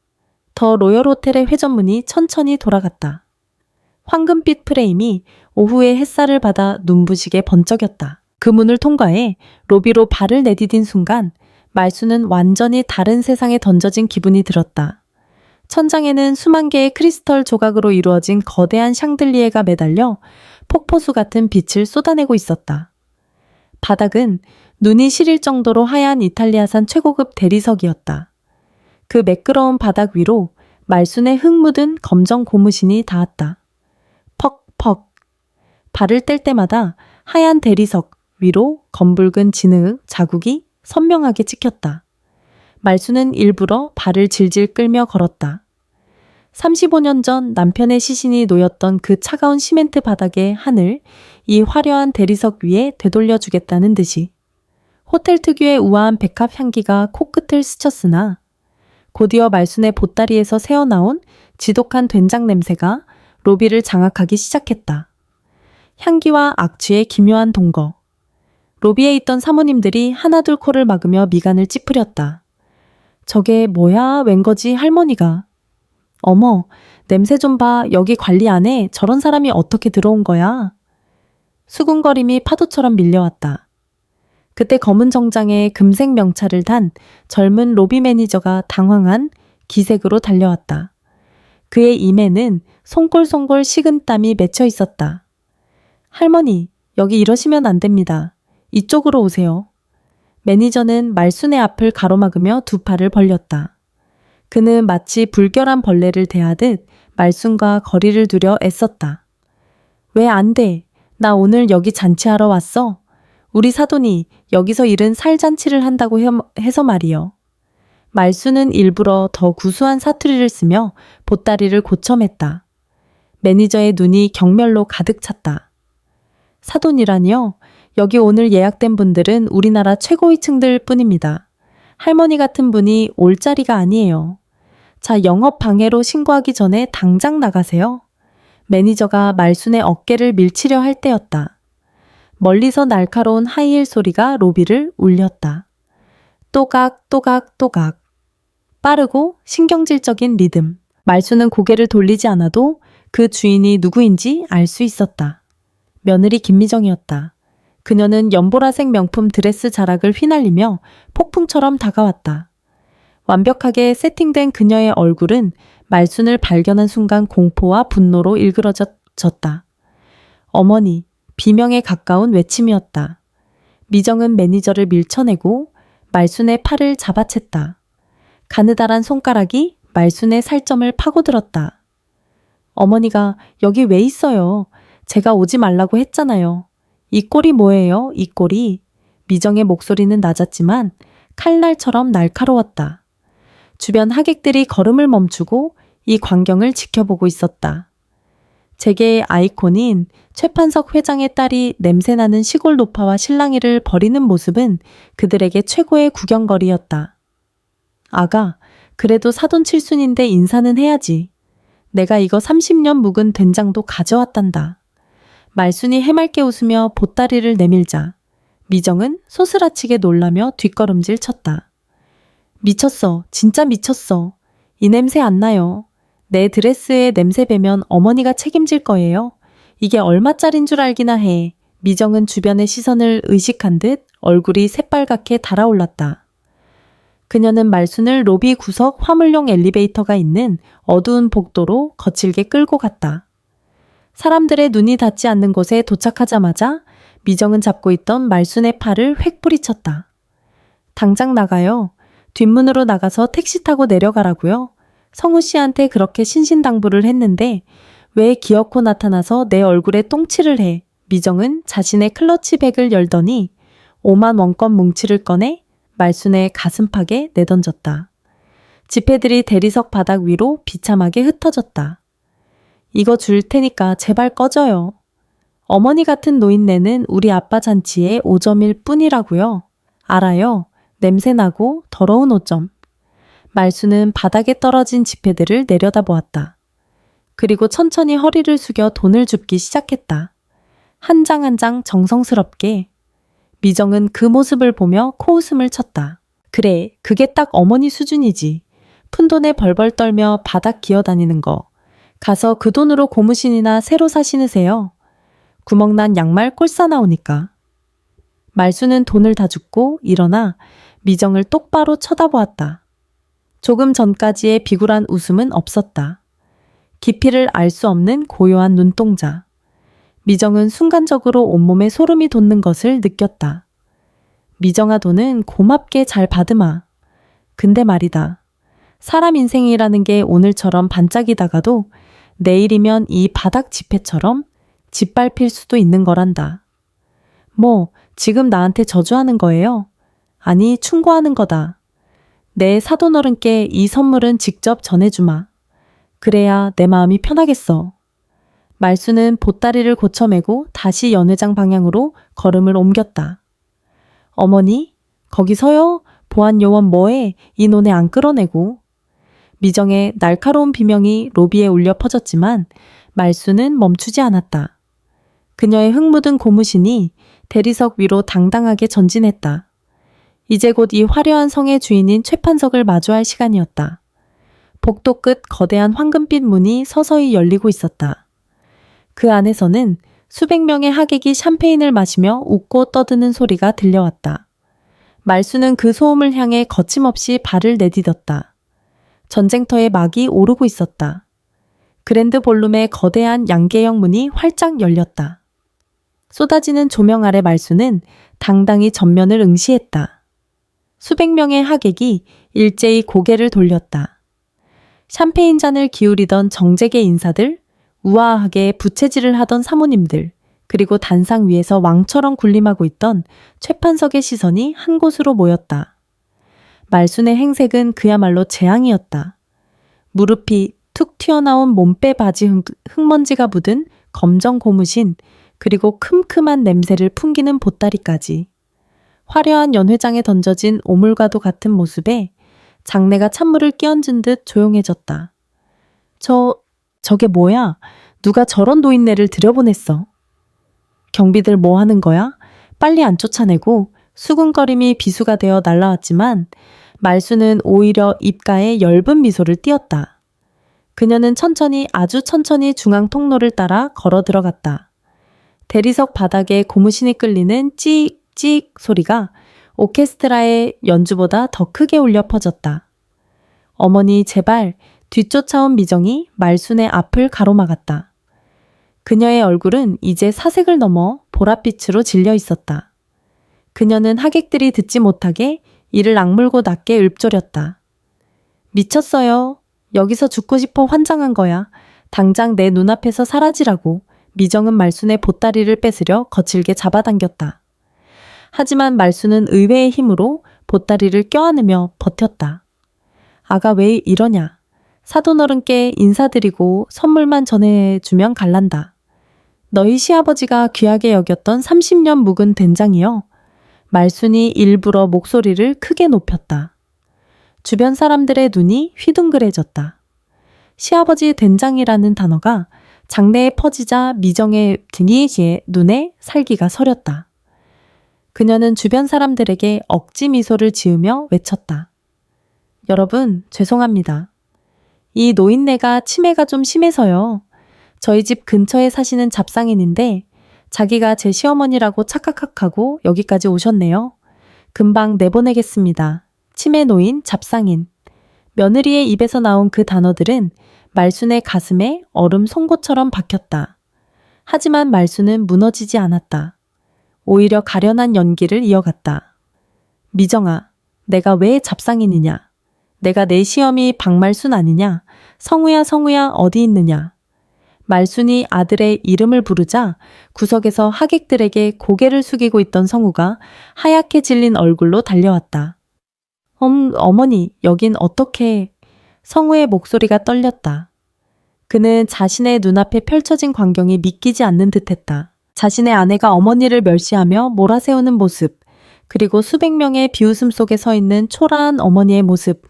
더 로열 호텔의 회전문이 천천히 돌아갔다. 황금빛 프레임이 오후의 햇살을 받아 눈부시게 번쩍였다. 그 문을 통과해 로비로 발을 내디딘 순간 말순은 완전히 다른 세상에 던져진 기분이 들었다. 천장에는 수만 개의 크리스털 조각으로 이루어진 거대한 샹들리에가 매달려 폭포수 같은 빛을 쏟아내고 있었다. 바닥은 눈이 시릴 정도로 하얀 이탈리아산 최고급 대리석이었다. 그 매끄러운 바닥 위로 말순의 흙 묻은 검정 고무신이 닿았다. 퍽퍽. 발을 뗄 때마다 하얀 대리석 위로 검붉은 진흙 자국이 선명하게 찍혔다. 말순은 일부러 발을 질질 끌며 걸었다. 35년 전 남편의 시신이 놓였던 그 차가운 시멘트 바닥의 하늘, 이 화려한 대리석 위에 되돌려주겠다는 듯이. 호텔 특유의 우아한 백합 향기가 코끝을 스쳤으나 곧이어 말순의 보따리에서 새어나온 지독한 된장 냄새가 로비를 장악하기 시작했다. 향기와 악취의 기묘한 동거. 로비에 있던 사모님들이 하나둘 코를 막으며 미간을 찌푸렸다. 저게 뭐야, 웬거지 할머니가. 어머, 냄새 좀 봐. 여기 관리 안에 저런 사람이 어떻게 들어온 거야? 수군거림이 파도처럼 밀려왔다. 그때 검은 정장에 금색 명찰을 단 젊은 로비 매니저가 당황한 기색으로 달려왔다. 그의 임에는 송골송골 식은 땀이 맺혀 있었다. 할머니, 여기 이러시면 안 됩니다. 이쪽으로 오세요. 매니저는 말순의 앞을 가로막으며 두 팔을 벌렸다. 그는 마치 불결한 벌레를 대하듯 말순과 거리를 두려 애썼다. 왜 안 돼? 나 오늘 여기 잔치하러 왔어. 우리 사돈이 여기서 일은 살잔치를 한다고 해서 말이요. 말순은 일부러 더 구수한 사투리를 쓰며 보따리를 고쳐맸다. 매니저의 눈이 경멸로 가득 찼다. 사돈이라니요? 여기 오늘 예약된 분들은 우리나라 최고위층들 뿐입니다. 할머니 같은 분이 올 자리가 아니에요. 자, 영업 방해로 신고하기 전에 당장 나가세요. 매니저가 말순의 어깨를 밀치려 할 때였다. 멀리서 날카로운 하이힐 소리가 로비를 울렸다. 또각 또각 또각. 빠르고 신경질적인 리듬. 말순은 고개를 돌리지 않아도 그 주인이 누구인지 알 수 있었다. 며느리 김미정이었다. 그녀는 연보라색 명품 드레스 자락을 휘날리며 폭풍처럼 다가왔다. 완벽하게 세팅된 그녀의 얼굴은 말순을 발견한 순간 공포와 분노로 일그러졌다. 어머니, 비명에 가까운 외침이었다. 미정은 매니저를 밀쳐내고 말순의 팔을 잡아챘다. 가느다란 손가락이 말순의 살점을 파고들었다. 어머니가 여기 왜 있어요? 제가 오지 말라고 했잖아요. 이 꼴이 뭐예요? 이 꼴이. 미정의 목소리는 낮았지만 칼날처럼 날카로웠다. 주변 하객들이 걸음을 멈추고 이 광경을 지켜보고 있었다. 재계의 아이콘인 최판석 회장의 딸이 냄새나는 시골 노파와 실랑이를 벌이는 모습은 그들에게 최고의 구경거리였다. 아가, 그래도 사돈 칠순인데 인사는 해야지. 내가 이거 30년 묵은 된장도 가져왔단다. 말순이 해맑게 웃으며 보따리를 내밀자 미정은 소스라치게 놀라며 뒷걸음질 쳤다. 미쳤어. 진짜 미쳤어. 이 냄새 안 나요. 내 드레스에 냄새 배면 어머니가 책임질 거예요. 이게 얼마짜린 줄 알기나 해. 미정은 주변의 시선을 의식한 듯 얼굴이 새빨갛게 달아올랐다. 그녀는 말순을 로비 구석 화물용 엘리베이터가 있는 어두운 복도로 거칠게 끌고 갔다. 사람들의 눈이 닿지 않는 곳에 도착하자마자 미정은 잡고 있던 말순의 팔을 획 뿌리쳤다. 당장 나가요. 뒷문으로 나가서 택시 타고 내려가라고요. 성우 씨한테 그렇게 신신당부를 했는데 왜 기어코 나타나서 내 얼굴에 똥칠을 해. 미정은 자신의 클러치백을 열더니 5만 원권 뭉치를 꺼내 말순의 가슴팍에 내던졌다. 지폐들이 대리석 바닥 위로 비참하게 흩어졌다. 이거 줄 테니까 제발 꺼져요. 어머니 같은 노인네는 우리 아빠 잔치에 5점일 뿐이라고요. 알아요. 냄새나고 더러운 5점. 말순은 바닥에 떨어진 지폐들을 내려다보았다. 그리고 천천히 허리를 숙여 돈을 줍기 시작했다. 한 장 한 장 정성스럽게. 미정은 그 모습을 보며 코웃음을 쳤다. 그래, 그게 딱 어머니 수준이지. 푼돈에 벌벌 떨며 바닥 기어다니는 거. 가서 그 돈으로 고무신이나 새로 사 신으세요. 구멍난 양말 꼴싸 나오니까. 말순은 돈을 다 줍고 일어나 미정을 똑바로 쳐다보았다. 조금 전까지의 비굴한 웃음은 없었다. 깊이를 알 수 없는 고요한 눈동자. 미정은 순간적으로 온몸에 소름이 돋는 것을 느꼈다. 미정아, 돈은 고맙게 잘 받으마. 근데 말이다. 사람 인생이라는 게 오늘처럼 반짝이다가도 내일이면 이 바닥 지폐처럼 짓밟힐 수도 있는 거란다. 뭐 지금 나한테 저주하는 거예요? 아니, 충고하는 거다. 내 사돈어른께 이 선물은 직접 전해주마. 그래야 내 마음이 편하겠어. 말순은 보따리를 고쳐매고 다시 연회장 방향으로 걸음을 옮겼다. 어머니, 거기서요? 보안 요원 뭐해? 이 논에 안 끌어내고. 미정의 날카로운 비명이 로비에 울려 퍼졌지만 말수는 멈추지 않았다. 그녀의 흙 묻은 고무신이 대리석 위로 당당하게 전진했다. 이제 곧 이 화려한 성의 주인인 최판석을 마주할 시간이었다. 복도 끝 거대한 황금빛 문이 서서히 열리고 있었다. 그 안에서는 수백 명의 하객이 샴페인을 마시며 웃고 떠드는 소리가 들려왔다. 말수는 그 소음을 향해 거침없이 발을 내디뎠다. 전쟁터의 막이 오르고 있었다. 그랜드 볼룸의 거대한 양계형 문이 활짝 열렸다. 쏟아지는 조명 아래 말수는 당당히 전면을 응시했다. 수백 명의 하객이 일제히 고개를 돌렸다. 샴페인 잔을 기울이던 정재계 인사들, 우아하게 부채질을 하던 사모님들, 그리고 단상 위에서 왕처럼 군림하고 있던 최판석의 시선이 한 곳으로 모였다. 말순의 행색은 그야말로 재앙이었다. 무릎이 툭 튀어나온 몸빼 바지 흙먼지가 묻은 검정 고무신, 그리고 큼큼한 냄새를 풍기는 보따리까지. 화려한 연회장에 던져진 오물과도 같은 모습에 장내가 찬물을 끼얹은 듯 조용해졌다. 저게 뭐야? 누가 저런 노인네를 들여보냈어? 경비들 뭐 하는 거야? 빨리 안 쫓아내고 수군거림이 비수가 되어 날라왔지만 말수는 오히려 입가에 엷은 미소를 띄었다. 그녀는 아주 천천히 중앙 통로를 따라 걸어 들어갔다. 대리석 바닥에 고무신이 끌리는 찍찍 소리가 오케스트라의 연주보다 더 크게 울려 퍼졌다. 어머니 제발, 뒤쫓아온 미정이 말순의 앞을 가로막았다. 그녀의 얼굴은 이제 사색을 넘어 보랏빛으로 질려 있었다. 그녀는 하객들이 듣지 못하게 이를 악물고 낮게 읊조렸다. 미쳤어요. 여기서 죽고 싶어 환장한 거야. 당장 내 눈앞에서 사라지라고. 미정은 말순의 보따리를 뺏으려 거칠게 잡아당겼다. 하지만 말순은 의외의 힘으로 보따리를 껴안으며 버텼다. 아가 왜 이러냐. 사돈어른께 인사드리고 선물만 전해주면 갈란다. 너희 시아버지가 귀하게 여겼던 30년 묵은 된장이여. 말순이 일부러 목소리를 크게 높였다. 주변 사람들의 눈이 휘둥그레졌다. 시아버지 된장이라는 단어가 장내에 퍼지자 미정의 등이에 눈에 살기가 서렸다. 그녀는 주변 사람들에게 억지 미소를 지으며 외쳤다. 여러분, 죄송합니다. 이 노인네가 치매가 좀 심해서요. 저희 집 근처에 사시는 잡상인인데 자기가 제 시어머니라고 착각하고 여기까지 오셨네요. 금방 내보내겠습니다. 치매 노인 잡상인. 며느리의 입에서 나온 그 단어들은 말순의 가슴에 얼음 송곳처럼 박혔다. 하지만 말순은 무너지지 않았다. 오히려 가련한 연기를 이어갔다. 미정아, 내가 왜 잡상인이냐? 내가 내 시험이 박말순 아니냐? 성우야 어디 있느냐? 말순이 아들의 이름을 부르자 구석에서 하객들에게 고개를 숙이고 있던 성우가 하얗게 질린 얼굴로 달려왔다. 어머니, 여긴 어떻게... 성우의 목소리가 떨렸다. 그는 자신의 눈앞에 펼쳐진 광경이 믿기지 않는 듯했다. 자신의 아내가 어머니를 멸시하며 몰아세우는 모습, 그리고 수백 명의 비웃음 속에 서 있는 초라한 어머니의 모습.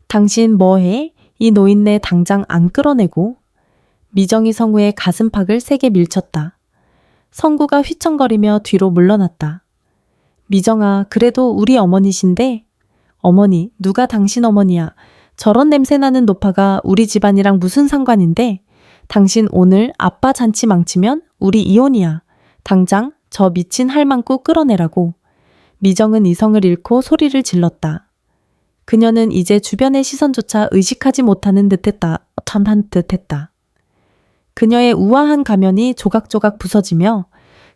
당신 뭐해? 이 노인네 당장 안 끌어내고. 미정이 성우의 가슴팍을 세게 밀쳤다. 성구가 휘청거리며 뒤로 물러났다. 미정아, 그래도 우리 어머니신데? 어머니, 누가 당신 어머니야? 저런 냄새나는 노파가 우리 집안이랑 무슨 상관인데? 당신 오늘 아빠 잔치 망치면 우리 이혼이야. 당장 저 미친 할망구 끌어내라고. 미정은 이성을 잃고 소리를 질렀다. 그녀는 이제 주변의 시선조차 의식하지 못하는 듯했다. 그녀의 우아한 가면이 조각조각 부서지며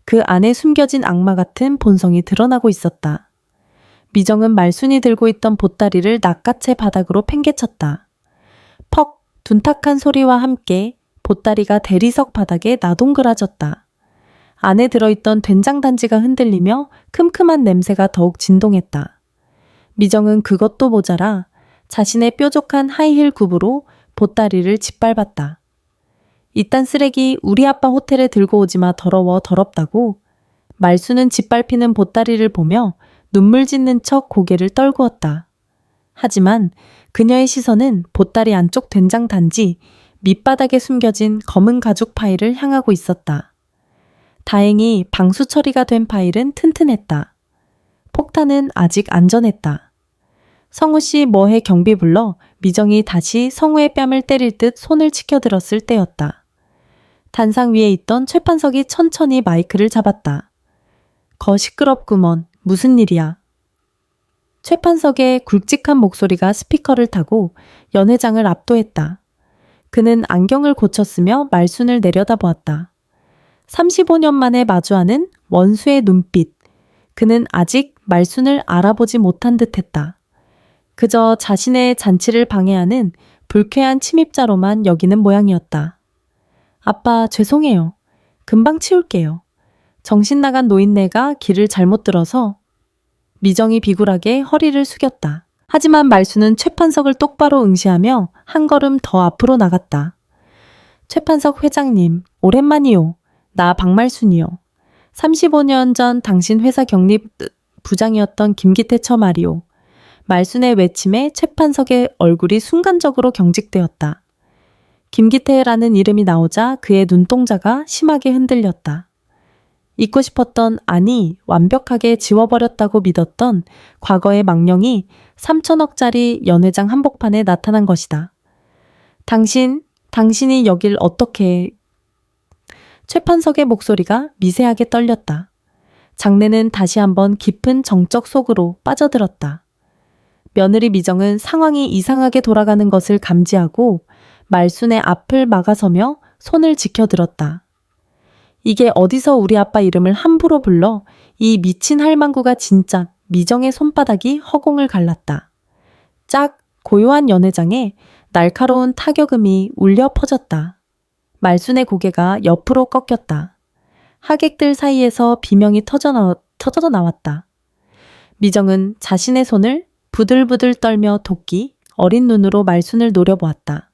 그 안에 숨겨진 악마 같은 본성이 드러나고 있었다. 미정은 말순이 들고 있던 보따리를 낚아채 바닥으로 팽개쳤다. 퍽 둔탁한 소리와 함께 보따리가 대리석 바닥에 나동그라졌다. 안에 들어있던 된장단지가 흔들리며 큼큼한 냄새가 더욱 진동했다. 미정은 그것도 모자라 자신의 뾰족한 하이힐 굽으로 보따리를 짓밟았다. 이딴 쓰레기 우리 아빠 호텔에 들고 오지마 더럽다고. 말수는 짓밟히는 보따리를 보며 눈물 짓는 척 고개를 떨구었다. 하지만 그녀의 시선은 보따리 안쪽 된장 단지 밑바닥에 숨겨진 검은 가죽 파일을 향하고 있었다. 다행히 방수 처리가 된 파일은 튼튼했다. 폭탄은 아직 안전했다. 성우 씨 뭐해 경비 불러 미정이 다시 성우의 뺨을 때릴 듯 손을 치켜들었을 때였다. 단상 위에 있던 최판석이 천천히 마이크를 잡았다. 거 시끄럽구먼. 무슨 일이야? 최판석의 굵직한 목소리가 스피커를 타고 연 회장을 압도했다. 그는 안경을 고쳤으며 말순을 내려다보았다. 35년 만에 마주하는 원수의 눈빛. 그는 아직 말순을 알아보지 못한 듯했다. 그저 자신의 잔치를 방해하는 불쾌한 침입자로만 여기는 모양이었다. 아빠 죄송해요. 금방 치울게요. 정신 나간 노인네가 길을 잘못 들어서. 미정이 비굴하게 허리를 숙였다. 하지만 말순은 최판석을 똑바로 응시하며 한 걸음 더 앞으로 나갔다. 최판석 회장님, 오랜만이요. 나 박말순이요. 35년 전 당신 회사 경리 부장이었던 김기태 처 말이오. 말순의 외침에 최판석의 얼굴이 순간적으로 경직되었다. 김기태라는 이름이 나오자 그의 눈동자가 심하게 흔들렸다. 잊고 싶었던, 아니 완벽하게 지워버렸다고 믿었던 과거의 망령이 3천억짜리 연회장 한복판에 나타난 것이다. 당신이 여길 어떻게... 최판석의 목소리가 미세하게 떨렸다. 장내는 다시 한번 깊은 정적 속으로 빠져들었다. 며느리 미정은 상황이 이상하게 돌아가는 것을 감지하고 말순의 앞을 막아서며 손을 지켜들었다. 이게 어디서 우리 아빠 이름을 함부로 불러. 이 미친 할망구가 진짜. 미정의 손바닥이 허공을 갈랐다. 짝 고요한 연회장에 날카로운 타격음이 울려 퍼졌다. 말순의 고개가 옆으로 꺾였다. 하객들 사이에서 비명이 터져 나왔다. 미정은 자신의 손을 부들부들 떨며 도끼 어린 눈으로 말순을 노려보았다.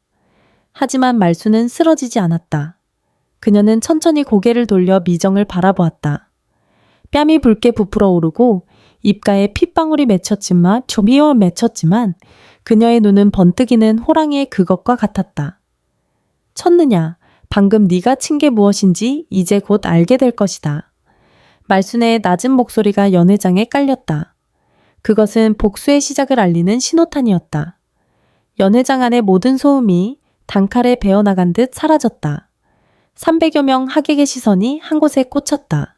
하지만 말순은 쓰러지지 않았다. 그녀는 천천히 고개를 돌려 미정을 바라보았다. 뺨이 붉게 부풀어 오르고 입가에 핏방울이 맺혔지만 그녀의 눈은 번뜩이는 호랑이의 그것과 같았다. 쳤느냐? 방금 네가 친 게 무엇인지 이제 곧 알게 될 것이다. 말순의 낮은 목소리가 연회장에 깔렸다. 그것은 복수의 시작을 알리는 신호탄이었다. 연회장 안의 모든 소음이 단칼에 베어나간 듯 사라졌다. 300여 명 하객의 시선이 한 곳에 꽂혔다.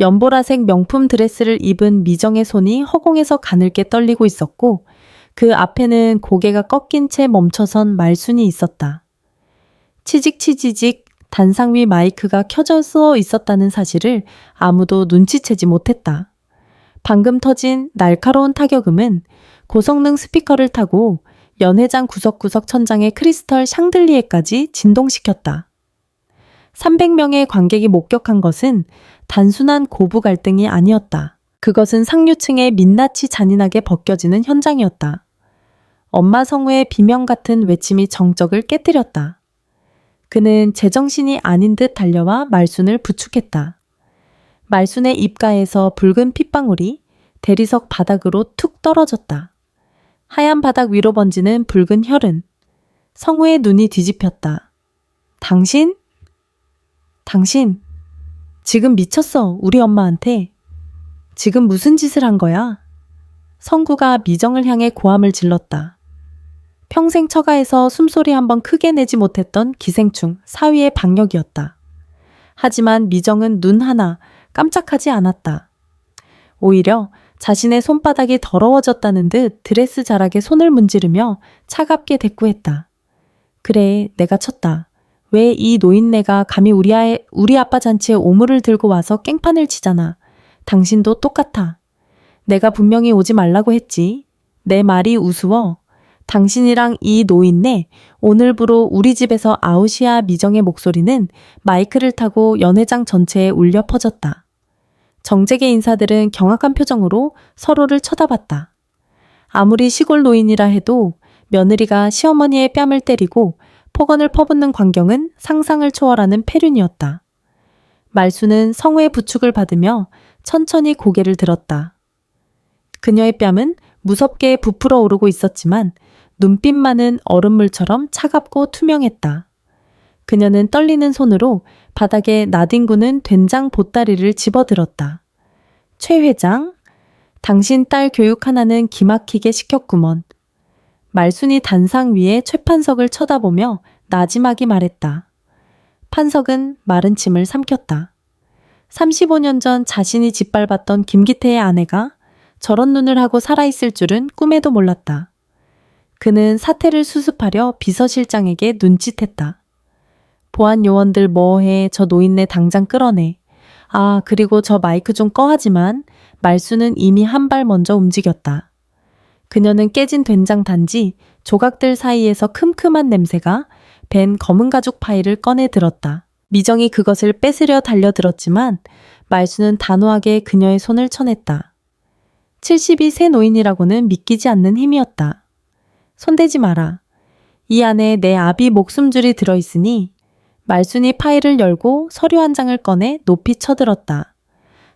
연보라색 명품 드레스를 입은 미정의 손이 허공에서 가늘게 떨리고 있었고 그 앞에는 고개가 꺾인 채 멈춰선 말순이 있었다. 치직치지직 단상 위 마이크가 켜져 있었다는 사실을 아무도 눈치채지 못했다. 방금 터진 날카로운 타격음은 고성능 스피커를 타고 연회장 구석구석 천장의 크리스털 샹들리에까지 진동시켰다. 300명의 관객이 목격한 것은 단순한 고부 갈등이 아니었다. 그것은 상류층의 민낯이 잔인하게 벗겨지는 현장이었다. 엄마 성우의 비명 같은 외침이 정적을 깨뜨렸다. 그는 제정신이 아닌 듯 달려와 말순을 부축했다. 말순의 입가에서 붉은 핏방울이 대리석 바닥으로 툭 떨어졌다. 하얀 바닥 위로 번지는 붉은 혈흔. 성우의 눈이 뒤집혔다. 당신? 지금 미쳤어, 우리 엄마한테. 지금 무슨 짓을 한 거야? 성구가 미정을 향해 고함을 질렀다. 평생 처가에서 숨소리 한번 크게 내지 못했던 기생충 사위의 박력이었다. 하지만 미정은 눈 하나 깜짝하지 않았다. 오히려 자신의 손바닥이 더러워졌다는 듯 드레스 자락에 손을 문지르며 차갑게 대꾸했다. 그래, 내가 쳤다. 왜 이 노인네가 감히 우리 아빠 잔치에 오물을 들고 와서 깽판을 치잖아. 당신도 똑같아. 내가 분명히 오지 말라고 했지. 내 말이 우스워. 당신이랑 이 노인네 오늘부로 우리 집에서 아웃이야. 미정의 목소리는 마이크를 타고 연회장 전체에 울려 퍼졌다. 정재계 인사들은 경악한 표정으로 서로를 쳐다봤다. 아무리 시골 노인이라 해도 며느리가 시어머니의 뺨을 때리고 폭언을 퍼붓는 광경은 상상을 초월하는 폐륜이었다. 말순은 성우의 부축을 받으며 천천히 고개를 들었다. 그녀의 뺨은 무섭게 부풀어 오르고 있었지만 눈빛만은 얼음물처럼 차갑고 투명했다. 그녀는 떨리는 손으로 바닥에 나뒹구는 된장 보따리를 집어들었다. 최 회장, 당신 딸 교육 하나는 기막히게 시켰구먼. 말순이 단상 위에 최 판석을 쳐다보며 나지막이 말했다. 판석은 마른 침을 삼켰다. 35년 전 자신이 짓밟았던 김기태의 아내가 저런 눈을 하고 살아있을 줄은 꿈에도 몰랐다. 그는 사태를 수습하려 비서실장에게 눈짓했다. 보안 요원들 뭐해, 저 노인네 당장 끌어내. 아, 그리고 저 마이크 좀 꺼 하지만 말수는 이미 한 발 먼저 움직였다. 그녀는 깨진 된장 단지 조각들 사이에서 큼큼한 냄새가 밴 검은 가죽 파일을 꺼내 들었다. 미정이 그것을 뺏으려 달려들었지만 말수는 단호하게 그녀의 손을 쳐냈다. 70이 새 노인이라고는 믿기지 않는 힘이었다. 손대지 마라. 이 안에 내 아비 목숨줄이 들어있으니 말순이 파일을 열고 서류 한 장을 꺼내 높이 쳐들었다.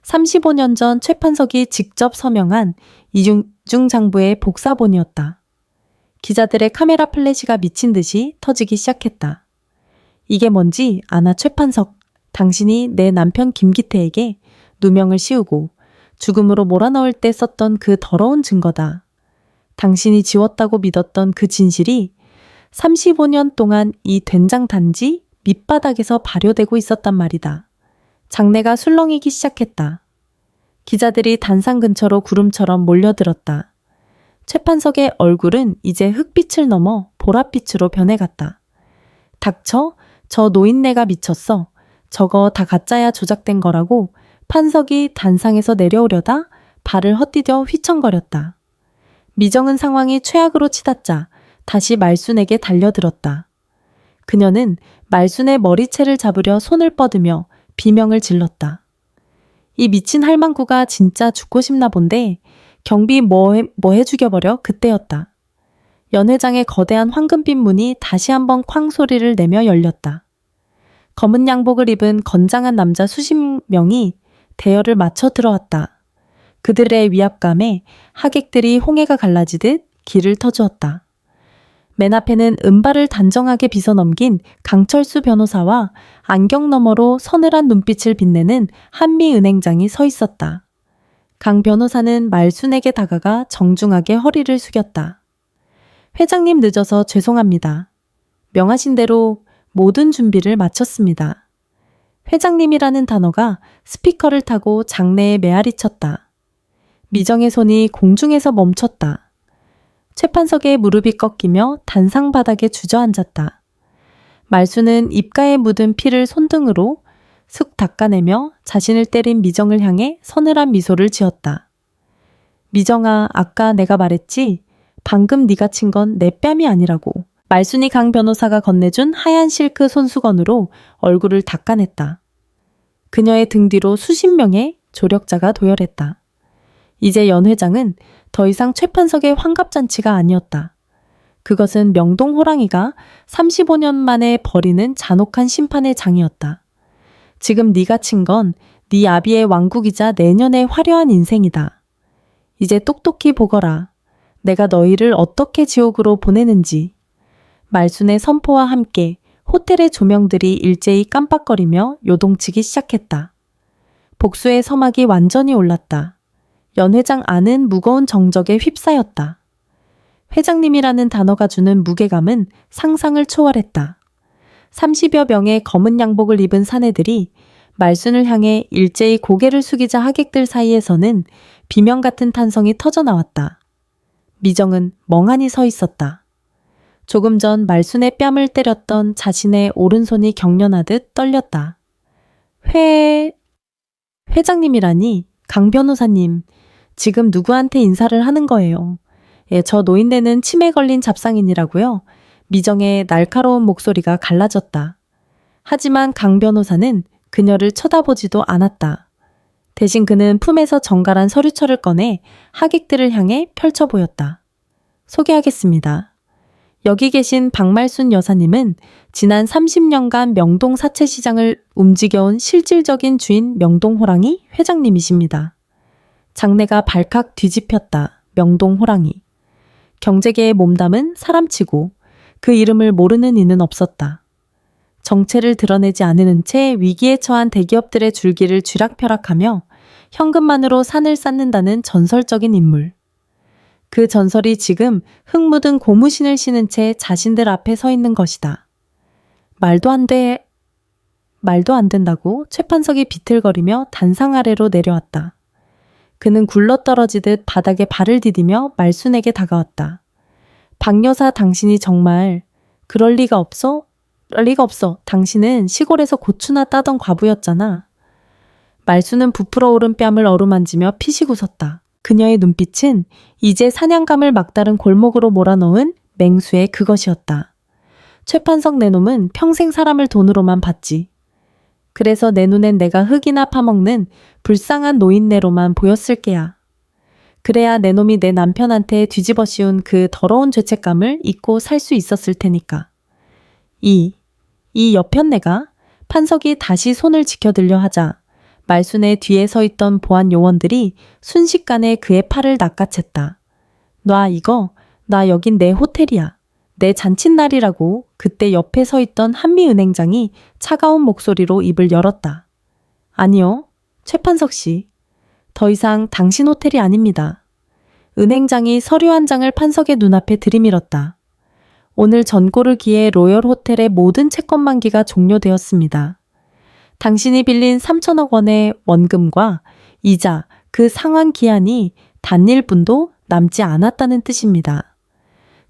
35년 전 최 판석이 직접 서명한 이중 장부의 복사본이었다. 기자들의 카메라 플래시가 미친 듯이 터지기 시작했다. 이게 뭔지 아나 최 판석, 당신이 내 남편 김기태에게 누명을 씌우고 죽음으로 몰아넣을 때 썼던 그 더러운 증거다. 당신이 지웠다고 믿었던 그 진실이 35년 동안 이 된장 단지 밑바닥에서 발효되고 있었단 말이다. 장내가 술렁이기 시작했다. 기자들이 단상 근처로 구름처럼 몰려들었다. 최 판석의 얼굴은 이제 흑빛을 넘어 보랏빛으로 변해갔다. 닥쳐? 저 노인네가 미쳤어. 저거 다 가짜야 조작된 거라고 판석이 단상에서 내려오려다 발을 헛디뎌 휘청거렸다. 미정은 상황이 최악으로 치닫자 다시 말순에게 달려들었다. 그녀는 말순의 머리채를 잡으려 손을 뻗으며 비명을 질렀다. 이 미친 할망구가 진짜 죽고 싶나 본데 경비 뭐해 죽여버려 그때였다. 연 회장의 거대한 황금빛 문이 다시 한번 쾅 소리를 내며 열렸다. 검은 양복을 입은 건장한 남자 수십 명이 대열을 맞춰 들어왔다. 그들의 위압감에 하객들이 홍해가 갈라지듯 길을 터주었다. 맨 앞에는 은발을 단정하게 빗어넘긴 강철수 변호사와 안경 너머로 서늘한 눈빛을 빛내는 한미은행장이 서 있었다. 강 변호사는 말순에게 다가가 정중하게 허리를 숙였다. 회장님 늦어서 죄송합니다. 명하신 대로 모든 준비를 마쳤습니다. 회장님이라는 단어가 스피커를 타고 장내에 메아리 쳤다. 미정의 손이 공중에서 멈췄다. 최 판석의 무릎이 꺾이며 단상 바닥에 주저앉았다. 말수는 입가에 묻은 피를 손등으로 슥 닦아내며 자신을 때린 미정을 향해 서늘한 미소를 지었다. 미정아, 아까 내가 말했지? 방금 네가 친 건 내 뺨이 아니라고. 말순이 강 변호사가 건네준 하얀 실크 손수건으로 얼굴을 닦아냈다. 그녀의 등 뒤로 수십 명의 조력자가 도열했다. 이제 연 회장은 더 이상 최 판석의 환갑잔치가 아니었다. 그것은 명동 호랑이가 35년 만에 벌이는 잔혹한 심판의 장이었다. 지금 네가 친 건 네 아비의 왕국이자 내년의 화려한 인생이다. 이제 똑똑히 보거라. 내가 너희를 어떻게 지옥으로 보내는지. 말순의 선포와 함께 호텔의 조명들이 일제히 깜빡거리며 요동치기 시작했다. 복수의 서막이 완전히 올랐다. 연 회장 안은 무거운 정적에 휩싸였다. 회장님이라는 단어가 주는 무게감은 상상을 초월했다. 30여 명의 검은 양복을 입은 사내들이 말순을 향해 일제히 고개를 숙이자 하객들 사이에서는 비명 같은 탄성이 터져나왔다. 미정은 멍하니 서 있었다. 조금 전 말순의 뺨을 때렸던 자신의 오른손이 경련하듯 떨렸다. 회장님이라니, 강 변호사님, 지금 누구한테 인사를 하는 거예요? 예, 저 노인네는 치매 걸린 잡상인이라고요. 미정의 날카로운 목소리가 갈라졌다. 하지만 강 변호사는 그녀를 쳐다보지도 않았다. 대신 그는 품에서 정갈한 서류철을 꺼내 하객들을 향해 펼쳐 보였다. 소개하겠습니다. 여기 계신 박말순 여사님은 지난 30년간 명동 사채시장을 움직여온 실질적인 주인 명동호랑이 회장님이십니다. 장내가 발칵 뒤집혔다. 명동 호랑이. 경제계에 몸담은 사람치고 그 이름을 모르는 이는 없었다. 정체를 드러내지 않으는 채 위기에 처한 대기업들의 줄기를 쥐락펴락하며 현금만으로 산을 쌓는다는 전설적인 인물. 그 전설이 지금 흙 묻은 고무신을 신은 채 자신들 앞에 서 있는 것이다. 말도 안 된다고 최판석이 비틀거리며 단상 아래로 내려왔다. 그는 굴러떨어지듯 바닥에 발을 디디며 말순에게 다가왔다. 박 여사, 당신이 정말 그럴 리가 없어? 당신은 시골에서 고추나 따던 과부였잖아. 말순은 부풀어 오른 뺨을 어루만지며 피식 웃었다. 그녀의 눈빛은 이제 사냥감을 막다른 골목으로 몰아넣은 맹수의 그것이었다. 최판석 내놈은 평생 사람을 돈으로만 봤지. 그래서 내 눈엔 내가 흙이나 파먹는 불쌍한 노인네로만 보였을 게야. 그래야 내 놈이 내 남편한테 뒤집어 씌운 그 더러운 죄책감을 잊고 살 수 있었을 테니까. 이 여편네가 판석이 다시 손을 지켜들려 하자 말순의 뒤에 서 있던 보안 요원들이 순식간에 그의 팔을 낚아챘다. 나 여긴 내 호텔이야. 내 잔칫날이라고. 그때 옆에 서 있던 한미은행장이 차가운 목소리로 입을 열었다. 아니요, 최판석 씨. 더 이상 당신 호텔이 아닙니다. 은행장이 서류 한 장을 판석의 눈앞에 들이밀었다. 오늘 전고를 기해 로열 호텔의 모든 채권 만기가 종료되었습니다. 당신이 빌린 3천억 원의 원금과 이자, 그 상환 기한이 단 1분도 남지 않았다는 뜻입니다.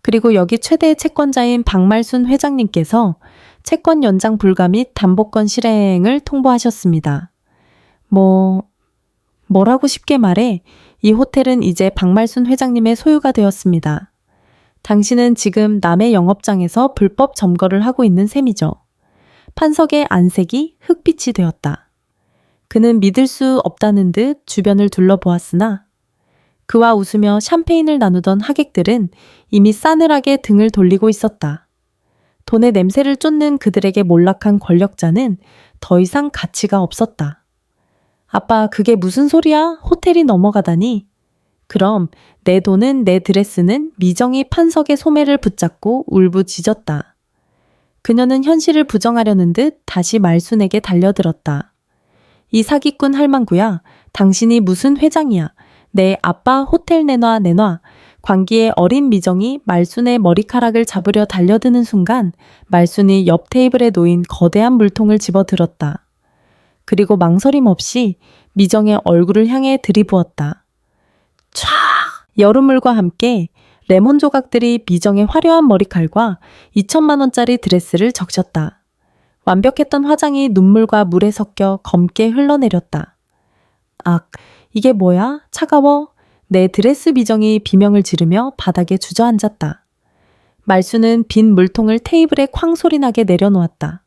그리고 여기 최대 채권자인 박말순 회장님께서 채권 연장 불가 및 담보권 실행을 통보하셨습니다. 뭐라고 쉽게 말해 이 호텔은 이제 박말순 회장님의 소유가 되었습니다. 당신은 지금 남의 영업장에서 불법 점거를 하고 있는 셈이죠. 판석의 안색이 흑빛이 되었다. 그는 믿을 수 없다는 듯 주변을 둘러보았으나 그와 웃으며 샴페인을 나누던 하객들은 이미 싸늘하게 등을 돌리고 있었다. 돈의 냄새를 쫓는 그들에게 몰락한 권력자는 더 이상 가치가 없었다. 아빠, 그게 무슨 소리야? 호텔이 넘어가다니. 그럼 내 돈은, 내 드레스는 미정이 판석의 소매를 붙잡고 울부짖었다. 그녀는 현실을 부정하려는 듯 다시 말순에게 달려들었다. 이 사기꾼 할망구야, 당신이 무슨 회장이야. 내 아빠 호텔 내놔. 광기의 어린 미정이 말순의 머리카락을 잡으려 달려드는 순간 말순이 옆 테이블에 놓인 거대한 물통을 집어들었다. 그리고 망설임 없이 미정의 얼굴을 향해 들이부었다. 촤! 여름물과 함께 레몬 조각들이 미정의 화려한 머리칼과 2천만 원짜리 드레스를 적셨다. 완벽했던 화장이 눈물과 물에 섞여 검게 흘러내렸다. 악, 이게 뭐야? 차가워? 내 드레스. 미정이 비명을 지르며 바닥에 주저앉았다. 말수는 빈 물통을 테이블에 쾅 소리나게 내려놓았다.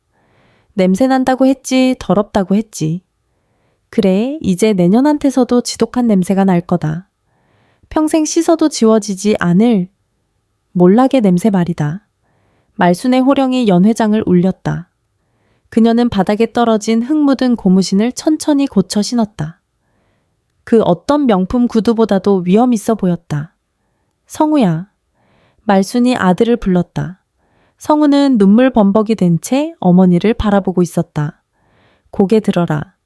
냄새난다고 했지, 더럽다고 했지. 그래, 이제 내년한테서도 지독한 냄새가 날 거다. 평생 씻어도 지워지지 않을 몰락의 냄새 말이다. 말순의 호령이 연회장을 울렸다. 그녀는 바닥에 떨어진 흙 묻은 고무신을 천천히 고쳐 신었다. 그 어떤 명품 구두보다도 위험 있어 보였다. 성우야. 말순이 아들을 불렀다. 성우는 눈물 범벅이 된 채 어머니를 바라보고 있었다. 고개 들어라.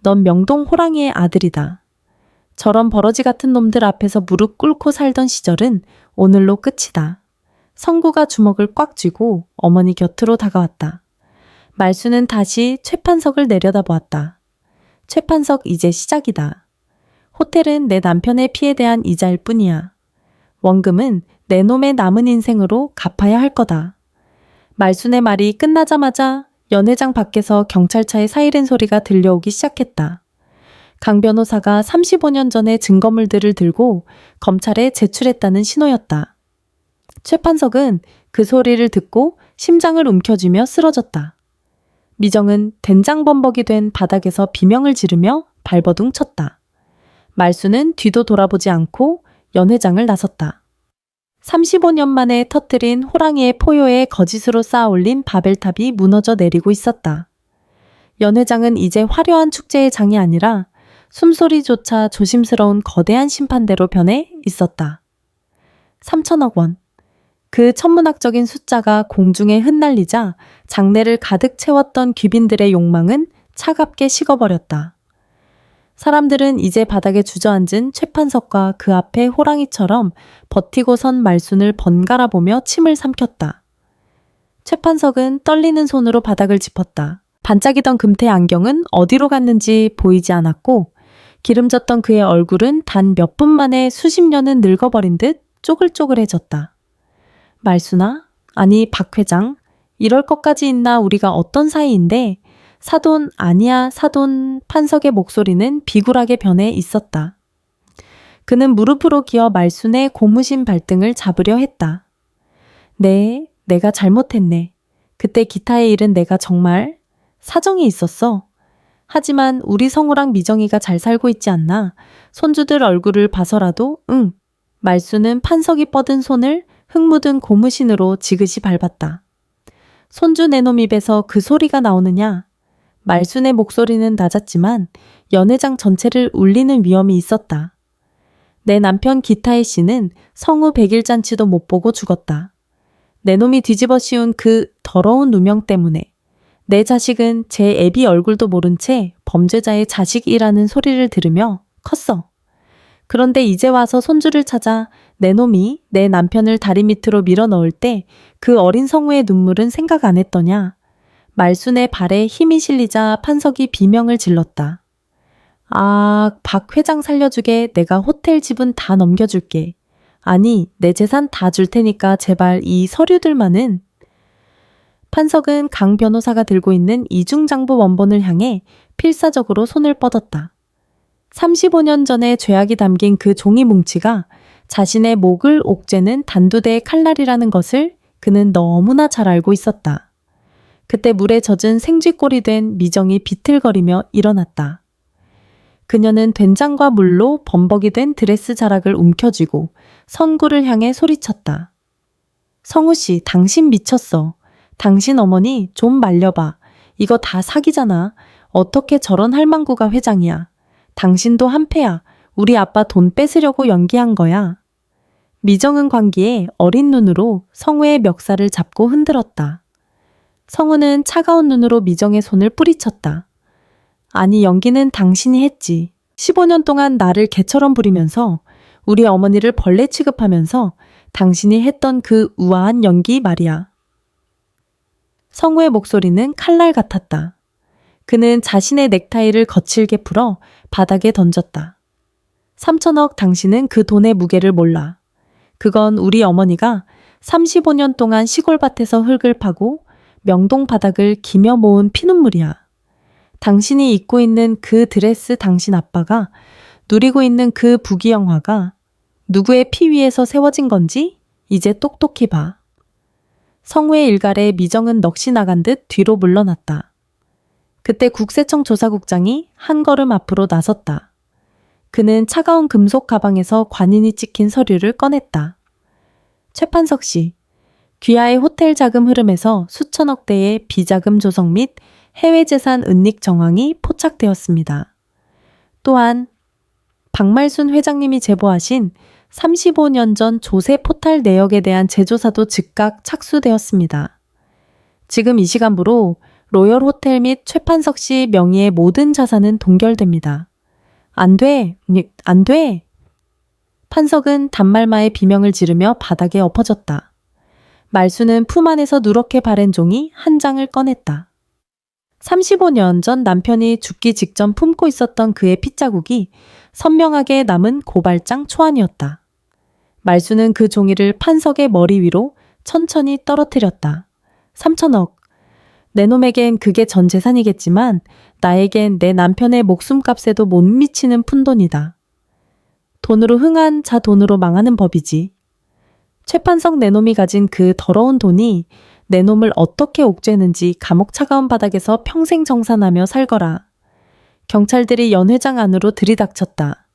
넌 명동 호랑이의 아들이다. 저런 버러지 같은 놈들 앞에서 무릎 꿇고 살던 시절은 오늘로 끝이다. 성구가 주먹을 꽉 쥐고 어머니 곁으로 다가왔다. 말수는 다시 최판석을 내려다보았다. 최판석, 이제 시작이다. 호텔은 내 남편의 피에 대한 이자일 뿐이야. 원금은 내 놈의 남은 인생으로 갚아야 할 거다. 말순의 말이 끝나자마자 연회장 밖에서 경찰차의 사이렌 소리가 들려오기 시작했다. 강 변호사가 35년 전의 증거물들을 들고 검찰에 제출했다는 신호였다. 최판석은 그 소리를 듣고 심장을 움켜쥐며 쓰러졌다. 미정은 된장범벅이 된 바닥에서 비명을 지르며 발버둥 쳤다. 말수는 뒤도 돌아보지 않고 연회장을 나섰다. 35년 만에 터뜨린 호랑이의 포효에 거짓으로 쌓아 올린 바벨탑이 무너져 내리고 있었다. 연회장은 이제 화려한 축제의 장이 아니라 숨소리조차 조심스러운 거대한 심판대로 변해 있었다. 3천억 원. 그 천문학적인 숫자가 공중에 흩날리자 장내를 가득 채웠던 귀빈들의 욕망은 차갑게 식어버렸다. 사람들은 이제 바닥에 주저앉은 최판석과 그 앞에 호랑이처럼 버티고 선 말순을 번갈아 보며 침을 삼켰다. 최판석은 떨리는 손으로 바닥을 짚었다. 반짝이던 금태 안경은 어디로 갔는지 보이지 않았고 기름졌던 그의 얼굴은 단 몇 분 만에 수십 년은 늙어버린 듯 쪼글쪼글해졌다. 말순아? 아니 박 회장? 이럴 것까지 있나 우리가 어떤 사이인데? 사돈 아니야 사돈. 판석의 목소리는 비굴하게 변해 있었다. 그는 무릎으로 기어 말순의 고무신 발등을 잡으려 했다. 네, 내가 잘못했네. 그때 기타에 잃은 내가 정말 사정이 있었어. 하지만 우리 성우랑 미정이가 잘 살고 있지 않나? 손주들 얼굴을 봐서라도 응. 말순은 판석이 뻗은 손을 흙 묻은 고무신으로 지그시 밟았다. 손주 내놈 입에서 그 소리가 나오느냐? 말순의 목소리는 낮았지만 연회장 전체를 울리는 위험이 있었다. 내 남편 기타의 씨는 성우 100일 잔치도 못 보고 죽었다. 내놈이 뒤집어 씌운 그 더러운 누명 때문에 내 자식은 제 애비 얼굴도 모른 채 범죄자의 자식이라는 소리를 들으며 컸어. 그런데 이제 와서 손주를 찾아 내 놈이 내 남편을 다리 밑으로 밀어 넣을 때 그 어린 성우의 눈물은 생각 안 했더냐. 말순의 발에 힘이 실리자 판석이 비명을 질렀다. 아, 박 회장 살려주게. 내가 호텔 지분 다 넘겨줄게. 아니, 내 재산 다 줄 테니까 제발 이 서류들만은. 판석은 강 변호사가 들고 있는 이중장부 원본을 향해 필사적으로 손을 뻗었다. 35년 전의 죄악이 담긴 그 종이 뭉치가 자신의 목을 옥죄는 단두대의 칼날이라는 것을 그는 너무나 잘 알고 있었다. 그때 물에 젖은 생쥐꼴이 된 미정이 비틀거리며 일어났다. 그녀는 된장과 물로 범벅이 된 드레스 자락을 움켜쥐고 선구를 향해 소리쳤다. 성우씨, 당신 미쳤어. 당신 어머니 좀 말려봐. 이거 다 사기잖아. 어떻게 저런 할망구가 회장이야. 당신도 한패야. 우리 아빠 돈 뺏으려고 연기한 거야. 미정은 광기에 어린 눈으로 성우의 멱살을 잡고 흔들었다. 성우는 차가운 눈으로 미정의 손을 뿌리쳤다. 아니, 연기는 당신이 했지. 15년 동안 나를 개처럼 부리면서 우리 어머니를 벌레 취급하면서 당신이 했던 그 우아한 연기 말이야. 성우의 목소리는 칼날 같았다. 그는 자신의 넥타이를 거칠게 풀어 바닥에 던졌다. 3천억 당신은 그 돈의 무게를 몰라. 그건 우리 어머니가 35년 동안 시골밭에서 흙을 파고 명동 바닥을 기며 모은 피눈물이야. 당신이 입고 있는 그 드레스 당신 아빠가 누리고 있는 그 부귀영화가 누구의 피 위에서 세워진 건지 이제 똑똑히 봐. 성우의 일갈에 미정은 넋이 나간 듯 뒤로 물러났다. 그때 국세청 조사국장이 한 걸음 앞으로 나섰다. 그는 차가운 금속 가방에서 관인이 찍힌 서류를 꺼냈다. 최판석 씨, 귀하의 호텔 자금 흐름에서 수천억 대의 비자금 조성 및 해외 재산 은닉 정황이 포착되었습니다. 또한 박말순 회장님이 제보하신 35년 전 조세 포탈 내역에 대한 재조사도 즉각 착수되었습니다. 지금 이 시간부로 로열 호텔 및 최판석 씨 명의의 모든 자산은 동결됩니다. 안 돼! 안 돼! 판석은 단말마의 비명을 지르며 바닥에 엎어졌다. 말순은 품 안에서 누렇게 바랜 종이 한 장을 꺼냈다. 35년 전 남편이 죽기 직전 품고 있었던 그의 핏자국이 선명하게 남은 고발장 초안이었다. 말순은 그 종이를 판석의 머리 위로 천천히 떨어뜨렸다. 3천억. 내 놈에겐 그게 전 재산이겠지만 나에겐 내 남편의 목숨값에도 못 미치는 푼돈이다. 돈으로 흥한 자 돈으로 망하는 법이지. 최판석 내 놈이 가진 그 더러운 돈이 내 놈을 어떻게 옥죄는지 감옥 차가운 바닥에서 평생 정산하며 살거라. 경찰들이 연 회장 안으로 들이닥쳤다.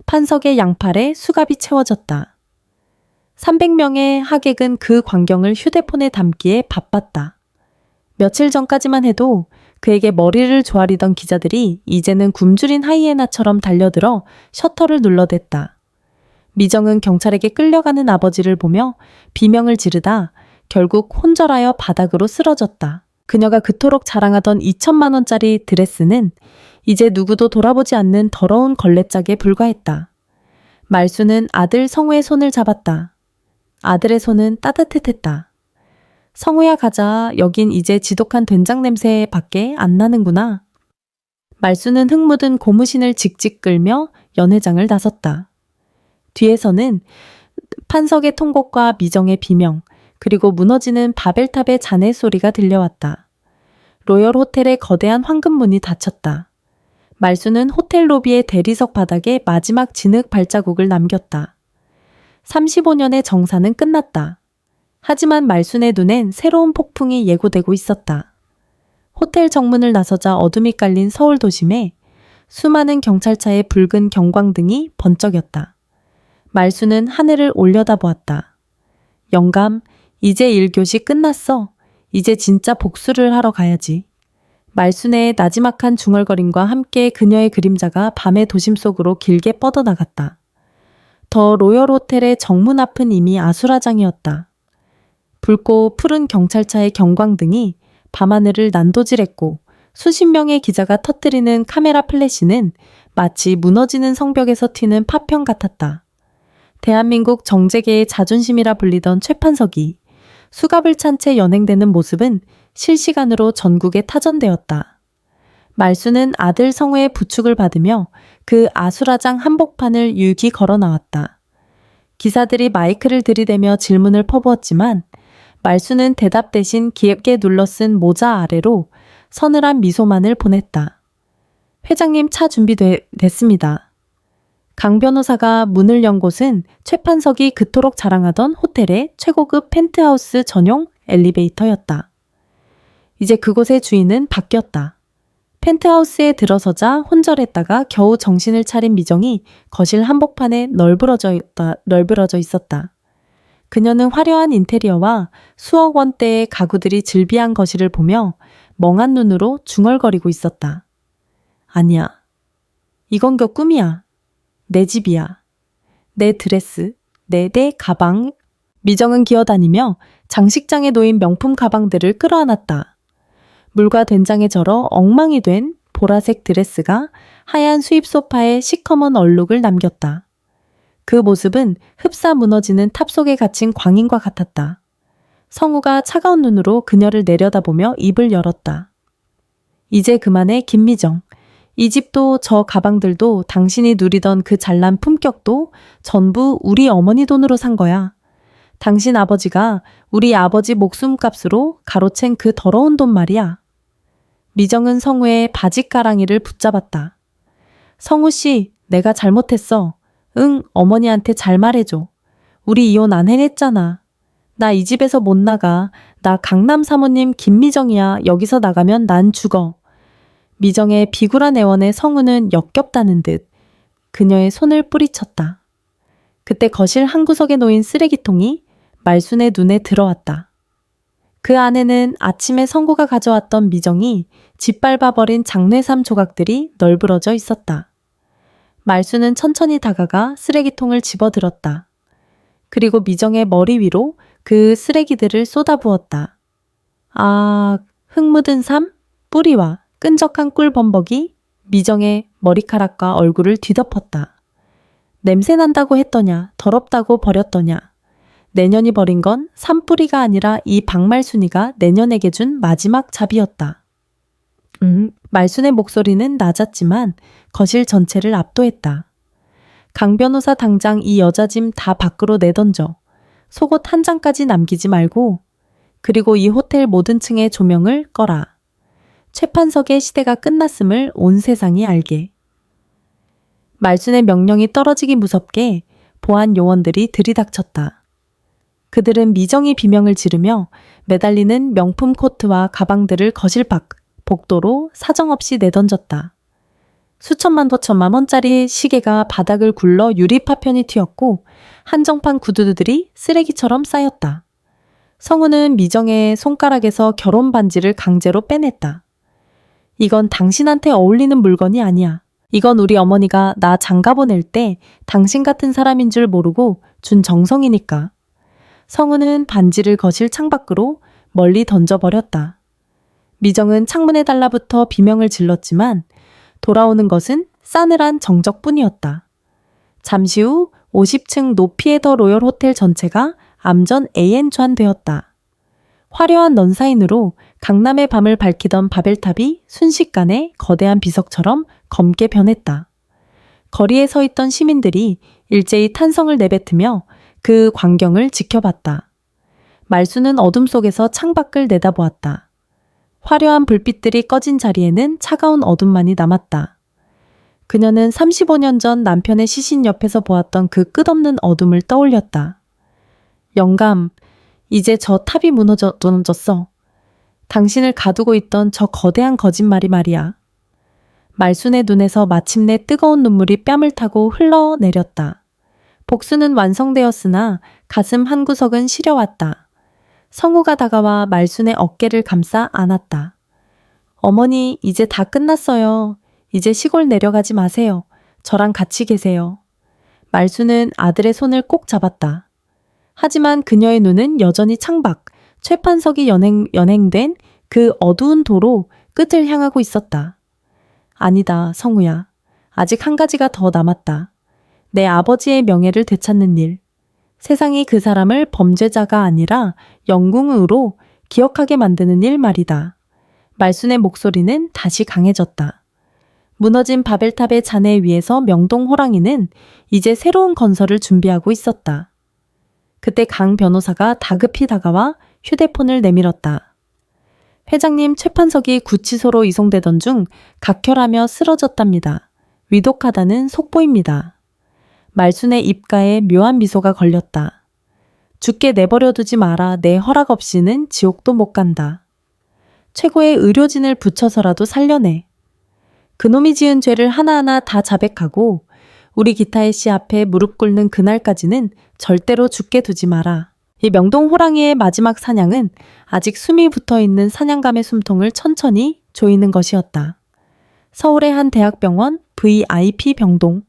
판석의 양팔에 수갑이 채워졌다. 300명의 하객은 그 광경을 휴대폰에 담기에 바빴다. 며칠 전까지만 해도 그에게 머리를 조아리던 기자들이 이제는 굶주린 하이에나처럼 달려들어 셔터를 눌러댔다. 미정은 경찰에게 끌려가는 아버지를 보며 비명을 지르다 결국 혼절하여 바닥으로 쓰러졌다. 그녀가 그토록 자랑하던 2천만 원짜리 드레스는 이제 누구도 돌아보지 않는 더러운 걸레짝에 불과했다. 말수는 아들 성우의 손을 잡았다. 아들의 손은 따뜻했다. 성우야 가자. 여긴 이제 지독한 된장 냄새 밖에 안 나는구나. 말수는 흙 묻은 고무신을 직직 끌며 연회장을 나섰다. 뒤에서는 판석의 통곡과 미정의 비명, 그리고 무너지는 바벨탑의 잔해 소리가 들려왔다. 로열 호텔의 거대한 황금문이 닫혔다. 말수는 호텔 로비의 대리석 바닥에 마지막 진흙 발자국을 남겼다. 35년의 정사는 끝났다. 하지만 말순의 눈엔 새로운 폭풍이 예고되고 있었다. 호텔 정문을 나서자 어둠이 깔린 서울 도심에 수많은 경찰차의 붉은 경광등이 번쩍였다. 말수는 하늘을 올려다보았다. 영감, 이제 1교시 끝났어. 이제 진짜 복수를 하러 가야지. 말순의 나지막한 중얼거림과 함께 그녀의 그림자가 밤의 도심 속으로 길게 뻗어나갔다. 더 로열 호텔의 정문 앞은 이미 아수라장이었다. 붉고 푸른 경찰차의 경광등이 밤하늘을 난도질했고 수십 명의 기자가 터뜨리는 카메라 플래시는 마치 무너지는 성벽에서 튀는 파편 같았다. 대한민국 정재계의 자존심이라 불리던 최판석이 수갑을 찬 채 연행되는 모습은 실시간으로 전국에 타전되었다. 말수는 아들 성우의 부축을 받으며 그 아수라장 한복판을 유기 걸어 나왔다. 기사들이 마이크를 들이대며 질문을 퍼부었지만 말수는 대답 대신 귀엽게 눌러쓴 모자 아래로 서늘한 미소만을 보냈다. 회장님 차 준비됐습니다. 강 변호사가 문을 연 곳은 최판석이 그토록 자랑하던 호텔의 최고급 펜트하우스 전용 엘리베이터였다. 이제 그곳의 주인은 바뀌었다. 펜트하우스에 들어서자 혼절했다가 겨우 정신을 차린 미정이 거실 한복판에 널브러져 있었다. 그녀는 화려한 인테리어와 수억 원대의 가구들이 즐비한 거실을 보며 멍한 눈으로 중얼거리고 있었다. 아니야. 이건 겨 꿈이야. 내 집이야. 내 드레스, 내 가방. 미정은 기어다니며 장식장에 놓인 명품 가방들을 끌어안았다. 물과 된장에 절어 엉망이 된 보라색 드레스가 하얀 수입 소파에 시커먼 얼룩을 남겼다. 그 모습은 흡사 무너지는 탑 속에 갇힌 광인과 같았다. 성우가 차가운 눈으로 그녀를 내려다보며 입을 열었다. 이제 그만해 김미정. 이 집도 저 가방들도 당신이 누리던 그 잘난 품격도 전부 우리 어머니 돈으로 산 거야. 당신 아버지가 우리 아버지 목숨값으로 가로챈 그 더러운 돈 말이야. 미정은 성우의 바지가랑이를 붙잡았다. 성우 씨, 내가 잘못했어. 응, 어머니한테 잘 말해줘. 우리 이혼 안 해냈잖아. 나 이 집에서 못 나가. 나 강남 사모님 김미정이야. 여기서 나가면 난 죽어. 미정의 비굴한 애원에 성우는 역겹다는 듯 그녀의 손을 뿌리쳤다. 그때 거실 한 구석에 놓인 쓰레기통이 말순의 눈에 들어왔다. 그 안에는 아침에 성구가 가져왔던 미정이 짓밟아버린 장뇌삼 조각들이 널브러져 있었다. 말순은 천천히 다가가 쓰레기통을 집어들었다. 그리고 미정의 머리 위로 그 쓰레기들을 쏟아부었다. 아, 흙 묻은 삶? 뿌리와 끈적한 꿀 범벅이 미정의 머리카락과 얼굴을 뒤덮었다. 냄새 난다고 했더냐, 더럽다고 버렸더냐. 내년이 버린 건 산뿌리가 아니라 이 박말순이가 내년에게 준 마지막 잡이었다. 말순의 목소리는 낮았지만 거실 전체를 압도했다. 강 변호사 당장 이 여자 짐 다 밖으로 내던져. 속옷 한 장까지 남기지 말고. 그리고 이 호텔 모든 층의 조명을 꺼라. 최판석의 시대가 끝났음을 온 세상이 알게. 말순의 명령이 떨어지기 무섭게 보안 요원들이 들이닥쳤다. 그들은 미정이 비명을 지르며 매달리는 명품 코트와 가방들을 거실 밖 복도로 사정없이 내던졌다. 수천만 도천만 원짜리 시계가 바닥을 굴러 유리 파편이 튀었고 한정판 구두들이 쓰레기처럼 쌓였다. 성우는 미정의 손가락에서 결혼 반지를 강제로 빼냈다. 이건 당신한테 어울리는 물건이 아니야. 이건 우리 어머니가 나 장가 보낼 때 당신 같은 사람인 줄 모르고 준 정성이니까. 성우는 반지를 거실 창밖으로 멀리 던져버렸다. 미정은 창문에 달라붙어 비명을 질렀지만 돌아오는 것은 싸늘한 정적뿐이었다. 잠시 후 50층 높이의 더 로열 호텔 전체가 암전 AN좌되었다. 화려한 넌사인으로 강남의 밤을 밝히던 바벨탑이 순식간에 거대한 비석처럼 검게 변했다. 거리에 서 있던 시민들이 일제히 탄성을 내뱉으며 그 광경을 지켜봤다. 말수는 어둠 속에서 창밖을 내다보았다. 화려한 불빛들이 꺼진 자리에는 차가운 어둠만이 남았다. 그녀는 35년 전 남편의 시신 옆에서 보았던 그 끝없는 어둠을 떠올렸다. 영감, 이제 저 탑이 무너졌어. 당신을 가두고 있던 저 거대한 거짓말이 말이야. 말순의 눈에서 마침내 뜨거운 눈물이 뺨을 타고 흘러내렸다. 복수는 완성되었으나 가슴 한구석은 시려왔다. 성우가 다가와 말순의 어깨를 감싸 안았다. 어머니, 이제 다 끝났어요. 이제 시골 내려가지 마세요. 저랑 같이 계세요. 말순은 아들의 손을 꼭 잡았다. 하지만 그녀의 눈은 여전히 창밖, 최판석이 연행된 그 어두운 도로 끝을 향하고 있었다. 아니다, 성우야. 아직 한 가지가 더 남았다. 내 아버지의 명예를 되찾는 일. 세상이 그 사람을 범죄자가 아니라 영웅으로 기억하게 만드는 일 말이다. 말순의 목소리는 다시 강해졌다. 무너진 바벨탑의 잔해 위에서 명동 호랑이는 이제 새로운 건설을 준비하고 있었다. 그때 강 변호사가 다급히 다가와 휴대폰을 내밀었다. 회장님 최판석이 구치소로 이송되던 중 각혈하며 쓰러졌답니다. 위독하다는 속보입니다. 말순의 입가에 묘한 미소가 걸렸다. 죽게 내버려 두지 마라. 내 허락 없이는 지옥도 못 간다. 최고의 의료진을 붙여서라도 살려내. 그놈이 지은 죄를 하나하나 다 자백하고 우리 기타의 씨 앞에 무릎 꿇는 그날까지는 절대로 죽게 두지 마라. 이 명동 호랑이의 마지막 사냥은 아직 숨이 붙어있는 사냥감의 숨통을 천천히 조이는 것이었다. 서울의 한 대학병원 VIP 병동.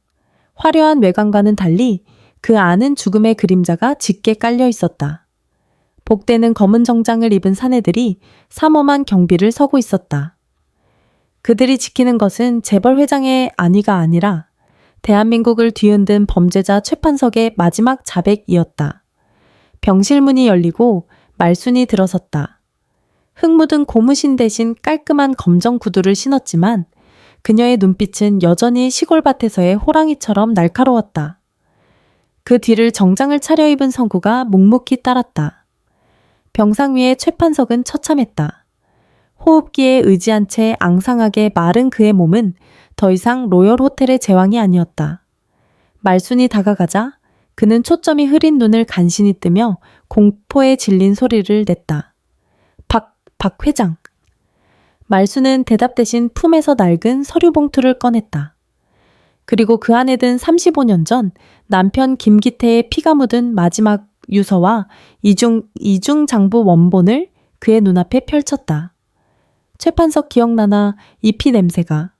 화려한 외관과는 달리 그 안은 죽음의 그림자가 짙게 깔려 있었다. 복대는 검은 정장을 입은 사내들이 삼엄한 경비를 서고 있었다. 그들이 지키는 것은 재벌 회장의 안위가 아니라 대한민국을 뒤흔든 범죄자 최판석의 마지막 자백이었다. 병실문이 열리고 말순이 들어섰다. 흙 묻은 고무신 대신 깔끔한 검정 구두를 신었지만 그녀의 눈빛은 여전히 시골밭에서의 호랑이처럼 날카로웠다. 그 뒤를 정장을 차려입은 성구가 묵묵히 따랐다. 병상 위에 최판석은 처참했다. 호흡기에 의지한 채 앙상하게 마른 그의 몸은 더 이상 로열 호텔의 제왕이 아니었다. 말순이 다가가자 그는 초점이 흐린 눈을 간신히 뜨며 공포에 질린 소리를 냈다. 박 회장. 말순은 대답 대신 품에서 낡은 서류 봉투를 꺼냈다. 그리고 그 안에 든 35년 전 남편 김기태의 피가 묻은 마지막 유서와 이중장부 원본을 그의 눈앞에 펼쳤다. 최판석 기억나나 이 피 냄새가.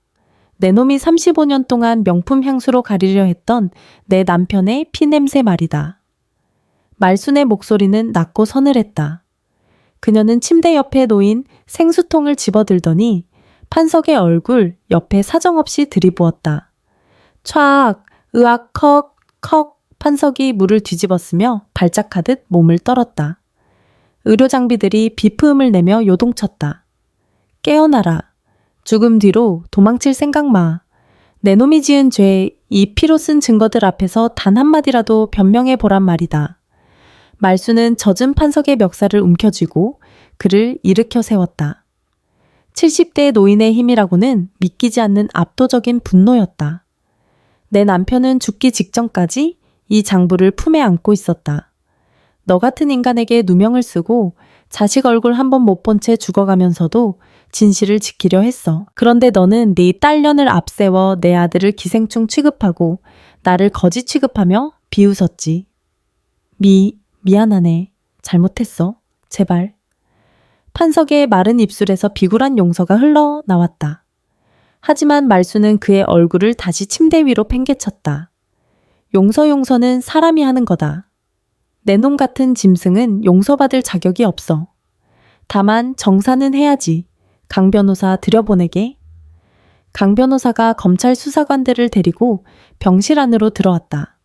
내 놈이 35년 동안 명품 향수로 가리려 했던 내 남편의 피 냄새 말이다. 말순의 목소리는 낮고 서늘했다. 그녀는 침대 옆에 놓인 생수통을 집어들더니 판석의 얼굴 옆에 사정없이 들이부었다. 촥, 으악, 컥 판석이 물을 뒤집었으며 발작하듯 몸을 떨었다. 의료 장비들이 비프음을 내며 요동쳤다. 깨어나라. 죽음 뒤로 도망칠 생각 마. 내 놈이 지은 죄, 이 피로 쓴 증거들 앞에서 단 한마디라도 변명해 보란 말이다. 말수는 젖은 판석의 멱살을 움켜쥐고 그를 일으켜 세웠다. 70대 노인의 힘이라고는 믿기지 않는 압도적인 분노였다. 내 남편은 죽기 직전까지 이 장부를 품에 안고 있었다. 너 같은 인간에게 누명을 쓰고 자식 얼굴 한 번 못 본 채 죽어가면서도 진실을 지키려 했어. 그런데 너는 네 딸년을 앞세워 내 아들을 기생충 취급하고 나를 거지 취급하며 비웃었지. 미안하네. 잘못했어. 제발. 판석의 마른 입술에서 비굴한 용서가 흘러나왔다. 하지만 말수는 그의 얼굴을 다시 침대 위로 팽개쳤다. 용서는 사람이 하는 거다. 내 놈 같은 짐승은 용서받을 자격이 없어. 다만 정사는 해야지. 강 변호사 들여보내게. 강 변호사가 검찰 수사관들을 데리고 병실 안으로 들어왔다.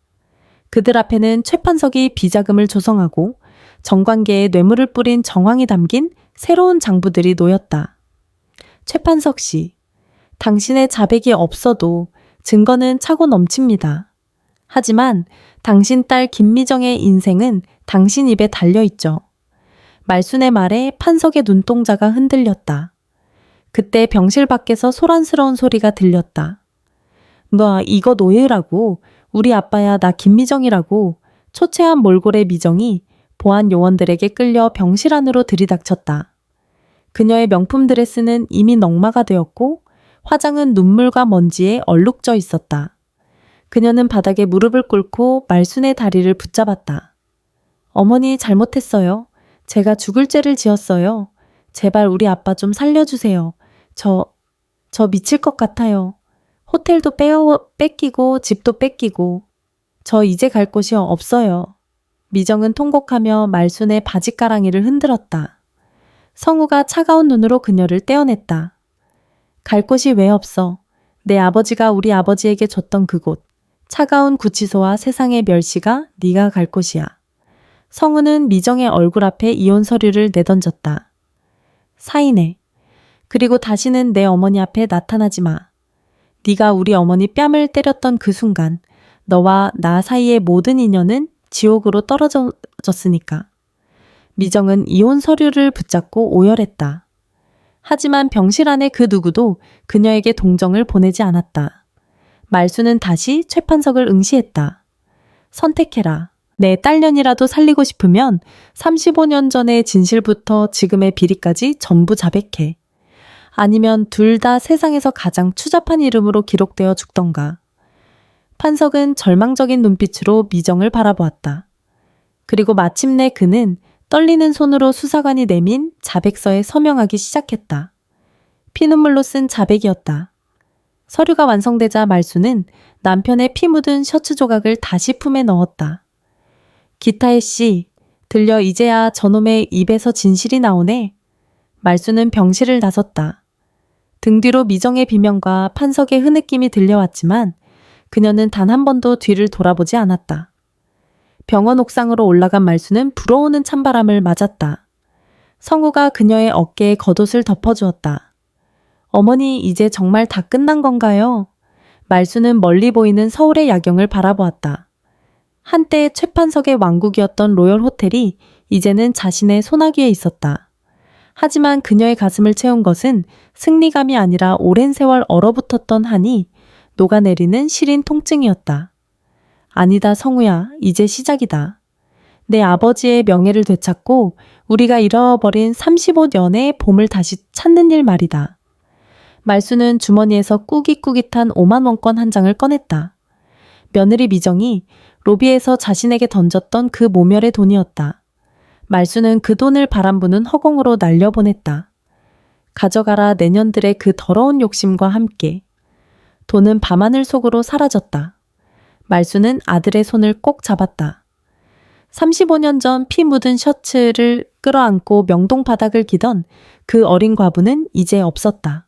그들 앞에는 최 판석이 비자금을 조성하고 정관계에 뇌물을 뿌린 정황이 담긴 새로운 장부들이 놓였다. 최 판석 씨, 당신의 자백이 없어도 증거는 차고 넘칩니다. 하지만 당신 딸 김미정의 인생은 당신 입에 달려있죠. 말순의 말에 판석의 눈동자가 흔들렸다. 그때 병실 밖에서 소란스러운 소리가 들렸다. 너 이거 노예라고. 우리 아빠야 나 김미정이라고. 초췌한 몰골의 미정이 보안 요원들에게 끌려 병실 안으로 들이닥쳤다. 그녀의 명품 드레스는 이미 넝마가 되었고 화장은 눈물과 먼지에 얼룩져 있었다. 그녀는 바닥에 무릎을 꿇고 말순의 다리를 붙잡았다. 어머니 잘못했어요. 제가 죽을 죄를 지었어요. 제발 우리 아빠 좀 살려주세요. 저 미칠 것 같아요. 호텔도 뺏기고 집도 뺏기고 저 이제 갈 곳이 없어요. 미정은 통곡하며 말순의 바지가랑이를 흔들었다. 성우가 차가운 눈으로 그녀를 떼어냈다. 갈 곳이 왜 없어? 내 아버지가 우리 아버지에게 줬던 그곳. 차가운 구치소와 세상의 멸시가 네가 갈 곳이야. 성우는 미정의 얼굴 앞에 이혼 서류를 내던졌다. 사인해. 그리고 다시는 내 어머니 앞에 나타나지 마. 네가 우리 어머니 뺨을 때렸던 그 순간 너와 나 사이의 모든 인연은 지옥으로 떨어졌으니까. 미정은 이혼 서류를 붙잡고 오열했다. 하지만 병실 안의 그 누구도 그녀에게 동정을 보내지 않았다. 말수는 다시 최 판석을 응시했다. 선택해라. 내 딸년이라도 살리고 싶으면 35년 전의 진실부터 지금의 비리까지 전부 자백해. 아니면 둘 다 세상에서 가장 추잡한 이름으로 기록되어 죽던가. 판석은 절망적인 눈빛으로 미정을 바라보았다. 그리고 마침내 그는 떨리는 손으로 수사관이 내민 자백서에 서명하기 시작했다. 피눈물로 쓴 자백이었다. 서류가 완성되자 말수는 남편의 피 묻은 셔츠 조각을 다시 품에 넣었다. 기타의 씨, 들려 이제야 저놈의 입에서 진실이 나오네. 말수는 병실을 나섰다. 등 뒤로 미정의 비명과 판석의 흐느낌이 들려왔지만 그녀는 단 한 번도 뒤를 돌아보지 않았다. 병원 옥상으로 올라간 말수는 불어오는 찬바람을 맞았다. 성우가 그녀의 어깨에 겉옷을 덮어주었다. 어머니, 이제 정말 다 끝난 건가요? 말수는 멀리 보이는 서울의 야경을 바라보았다. 한때 최판석의 왕국이었던 로열 호텔이 이제는 자신의 소나기에 있었다. 하지만 그녀의 가슴을 채운 것은 승리감이 아니라 오랜 세월 얼어붙었던 한이 녹아내리는 시린 통증이었다. 아니다, 성우야. 이제 시작이다. 내 아버지의 명예를 되찾고 우리가 잃어버린 35년의 봄을 다시 찾는 일 말이다. 말수는 주머니에서 꾸깃꾸깃한 5만 원권 한 장을 꺼냈다. 며느리 미정이 로비에서 자신에게 던졌던 그 모멸의 돈이었다. 말수는 그 돈을 바람부는 허공으로 날려보냈다. 가져가라 내년들의 그 더러운 욕심과 함께. 돈은 밤하늘 속으로 사라졌다. 말수는 아들의 손을 꼭 잡았다. 35년 전 피 묻은 셔츠를 끌어안고 명동 바닥을 기던 그 어린 과부는 이제 없었다.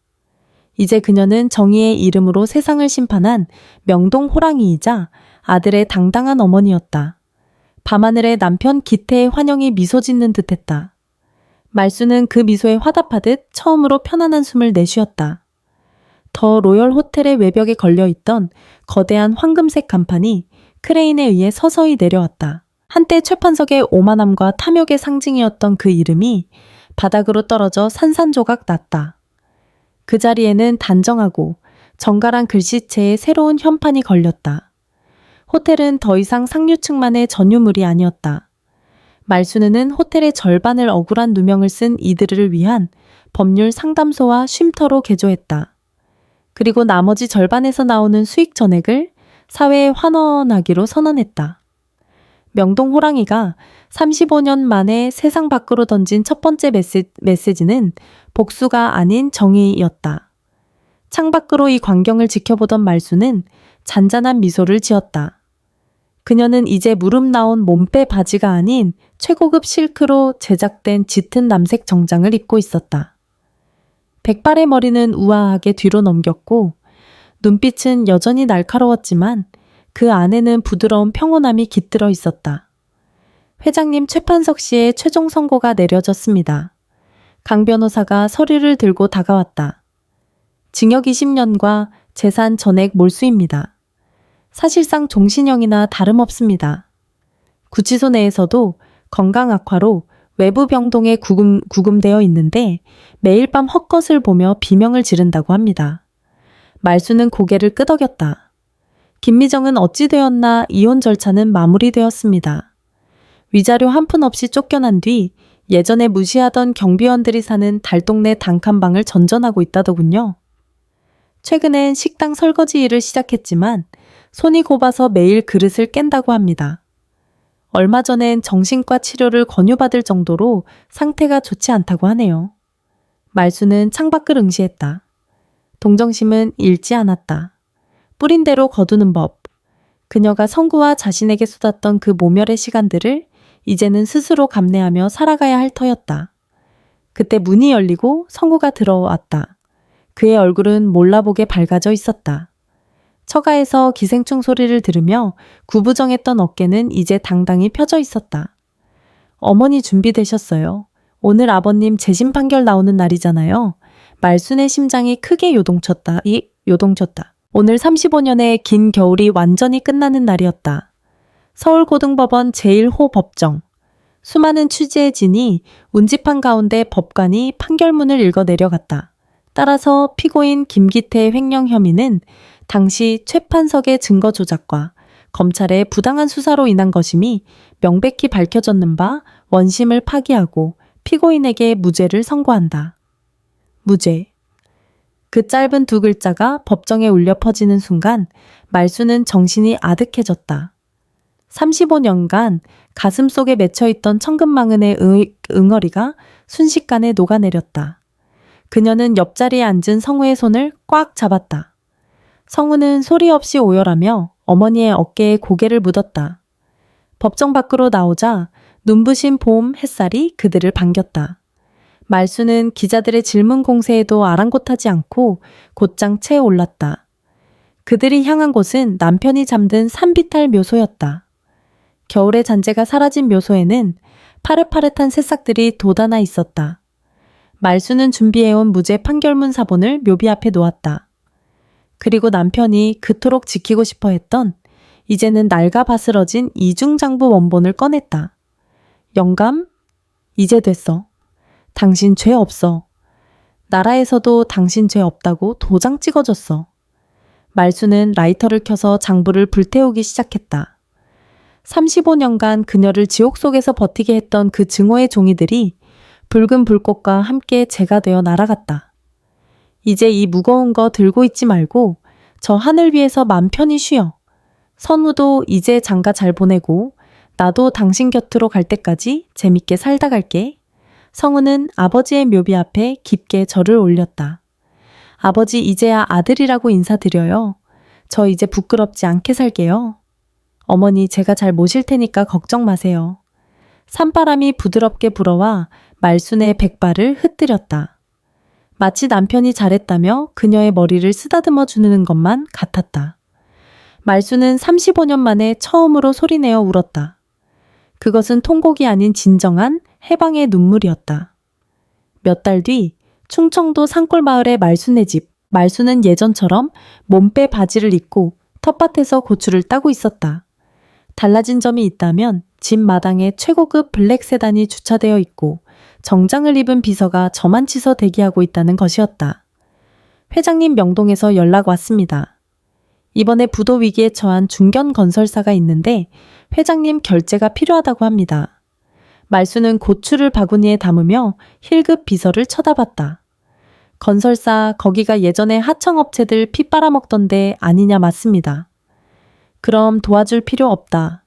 이제 그녀는 정의의 이름으로 세상을 심판한 명동 호랑이이자 아들의 당당한 어머니였다. 밤하늘에 남편 기태의 환영이 미소 짓는 듯했다. 말수는 그 미소에 화답하듯 처음으로 편안한 숨을 내쉬었다. 더 로열 호텔의 외벽에 걸려있던 거대한 황금색 간판이 크레인에 의해 서서히 내려왔다. 한때 최판석의 오만함과 탐욕의 상징이었던 그 이름이 바닥으로 떨어져 산산조각 났다. 그 자리에는 단정하고 정갈한 글씨체의 새로운 현판이 걸렸다. 호텔은 더 이상 상류층만의 전유물이 아니었다. 말순우는 호텔의 절반을 억울한 누명을 쓴 이들을 위한 법률 상담소와 쉼터로 개조했다. 그리고 나머지 절반에서 나오는 수익 전액을 사회에 환원하기로 선언했다. 명동 호랑이가 35년 만에 세상 밖으로 던진 첫 번째 메시지는 복수가 아닌 정의였다. 창밖으로 이 광경을 지켜보던 말수는 잔잔한 미소를 지었다. 그녀는 이제 무릎 나온 몸빼 바지가 아닌 최고급 실크로 제작된 짙은 남색 정장을 입고 있었다. 백발의 머리는 우아하게 뒤로 넘겼고 눈빛은 여전히 날카로웠지만 그 안에는 부드러운 평온함이 깃들어 있었다. 회장님 최판석 씨의 최종 선고가 내려졌습니다. 강 변호사가 서류를 들고 다가왔다. 징역 20년과 재산 전액 몰수입니다. 사실상 종신형이나 다름없습니다. 구치소 내에서도 건강 악화로 외부 병동에 구금되어 있는데 매일 밤 헛것을 보며 비명을 지른다고 합니다. 말수는 고개를 끄덕였다. 김미정은 어찌 되었나 이혼 절차는 마무리되었습니다. 위자료 한 푼 없이 쫓겨난 뒤 예전에 무시하던 경비원들이 사는 달동네 단칸방을 전전하고 있다더군요. 최근엔 식당 설거지 일을 시작했지만 손이 곱아서 매일 그릇을 깬다고 합니다. 얼마 전엔 정신과 치료를 권유받을 정도로 상태가 좋지 않다고 하네요. 말수는 창밖을 응시했다. 동정심은 잃지 않았다. 뿌린 대로 거두는 법. 그녀가 성구와 자신에게 쏟았던 그 모멸의 시간들을 이제는 스스로 감내하며 살아가야 할 터였다. 그때 문이 열리고 성구가 들어왔다. 그의 얼굴은 몰라보게 밝아져 있었다. 처가에서 기생충 소리를 들으며 구부정했던 어깨는 이제 당당히 펴져 있었다. 어머니 준비되셨어요. 오늘 아버님 재심 판결 나오는 날이잖아요. 말순의 심장이 크게 요동쳤다. 오늘 35년의 긴 겨울이 완전히 끝나는 날이었다. 서울고등법원 제1호 법정. 수많은 취재진이 운집한 가운데 법관이 판결문을 읽어 내려갔다. 따라서 피고인 김기태 횡령 혐의는 당시 최판석의 증거 조작과 검찰의 부당한 수사로 인한 것임이 명백히 밝혀졌는 바 원심을 파기하고 피고인에게 무죄를 선고한다. 무죄. 그 짧은 두 글자가 법정에 울려 퍼지는 순간 말수는 정신이 아득해졌다. 35년간 가슴 속에 맺혀있던 천근만근의 응어리가 순식간에 녹아내렸다. 그녀는 옆자리에 앉은 성우의 손을 꽉 잡았다. 성우는 소리 없이 오열하며 어머니의 어깨에 고개를 묻었다. 법정 밖으로 나오자 눈부신 봄 햇살이 그들을 반겼다. 말수는 기자들의 질문 공세에도 아랑곳하지 않고 곧장 채 올랐다. 그들이 향한 곳은 남편이 잠든 산비탈 묘소였다. 겨울의 잔재가 사라진 묘소에는 파릇파릇한 새싹들이 돋아나 있었다. 말수는 준비해온 무죄 판결문 사본을 묘비 앞에 놓았다. 그리고 남편이 그토록 지키고 싶어 했던 이제는 낡아 바스러진 이중장부 원본을 꺼냈다. 영감, 이제 됐어. 당신 죄 없어. 나라에서도 당신 죄 없다고 도장 찍어줬어. 말수는 라이터를 켜서 장부를 불태우기 시작했다. 35년간 그녀를 지옥 속에서 버티게 했던 그 증오의 종이들이 붉은 불꽃과 함께 재가 되어 날아갔다. 이제 이 무거운 거 들고 있지 말고 저 하늘 위에서 맘 편히 쉬어. 선우도 이제 장가 잘 보내고 나도 당신 곁으로 갈 때까지 재밌게 살다 갈게. 성우는 아버지의 묘비 앞에 깊게 절을 올렸다. 아버지 이제야 아들이라고 인사드려요. 저 이제 부끄럽지 않게 살게요. 어머니 제가 잘 모실 테니까 걱정 마세요. 산바람이 부드럽게 불어와 말순의 백발을 흩뜨렸다. 마치 남편이 잘했다며 그녀의 머리를 쓰다듬어 주는 것만 같았다. 말순은 35년 만에 처음으로 소리내어 울었다. 그것은 통곡이 아닌 진정한 해방의 눈물이었다. 몇 달 뒤 충청도 산골마을의 말순의 집. 말순은 예전처럼 몸빼 바지를 입고 텃밭에서 고추를 따고 있었다. 달라진 점이 있다면 집 마당에 최고급 블랙 세단이 주차되어 있고 정장을 입은 비서가 저만치서 대기하고 있다는 것이었다. 회장님 명동에서 연락 왔습니다. 이번에 부도 위기에 처한 중견 건설사가 있는데 회장님 결재가 필요하다고 합니다. 말수는 고추를 바구니에 담으며 힐급 비서를 쳐다봤다. 건설사 거기가 예전에 하청업체들 피 빨아먹던데 아니냐 맞습니다. 그럼 도와줄 필요 없다.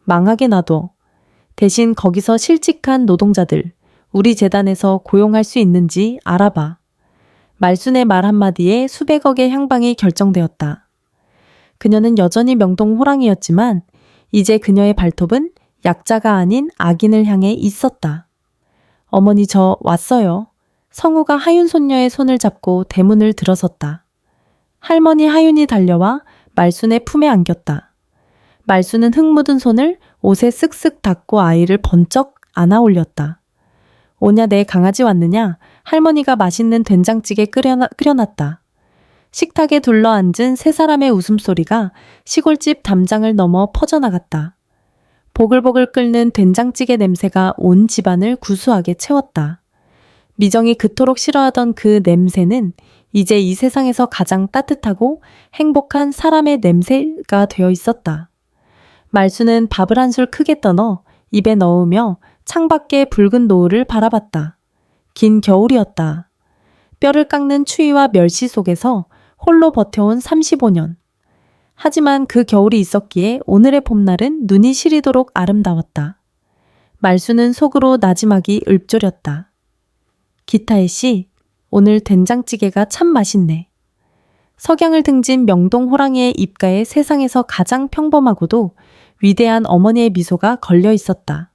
망하게 놔둬. 대신 거기서 실직한 노동자들, 우리 재단에서 고용할 수 있는지 알아봐. 말순의 말 한마디에 수백억의 향방이 결정되었다. 그녀는 여전히 명동 호랑이였지만 이제 그녀의 발톱은 약자가 아닌 악인을 향해 있었다. 어머니 저 왔어요. 성우가 하윤 손녀의 손을 잡고 대문을 들어섰다. 할머니 하윤이 달려와 말순의 품에 안겼다. 말순은 흙 묻은 손을 옷에 쓱쓱 닦고 아이를 번쩍 안아 올렸다. 오냐 내 강아지 왔느냐? 할머니가 맛있는 된장찌개 끓여놨다. 식탁에 둘러앉은 세 사람의 웃음소리가 시골집 담장을 넘어 퍼져나갔다. 보글보글 끓는 된장찌개 냄새가 온 집안을 구수하게 채웠다. 미정이 그토록 싫어하던 그 냄새는 이제 이 세상에서 가장 따뜻하고 행복한 사람의 냄새가 되어 있었다. 말순은 밥을 한술 크게 떠넣어 입에 넣으며 창밖의 붉은 노을을 바라봤다. 긴 겨울이었다. 뼈를 깎는 추위와 멸시 속에서 홀로 버텨온 35년. 하지만 그 겨울이 있었기에 오늘의 봄날은 눈이 시리도록 아름다웠다. 말순은 속으로 나지막이 읊조렸다. 기타의 씨, 오늘 된장찌개가 참 맛있네. 석양을 등진 명동 호랑이의 입가에 세상에서 가장 평범하고도 위대한 어머니의 미소가 걸려 있었다.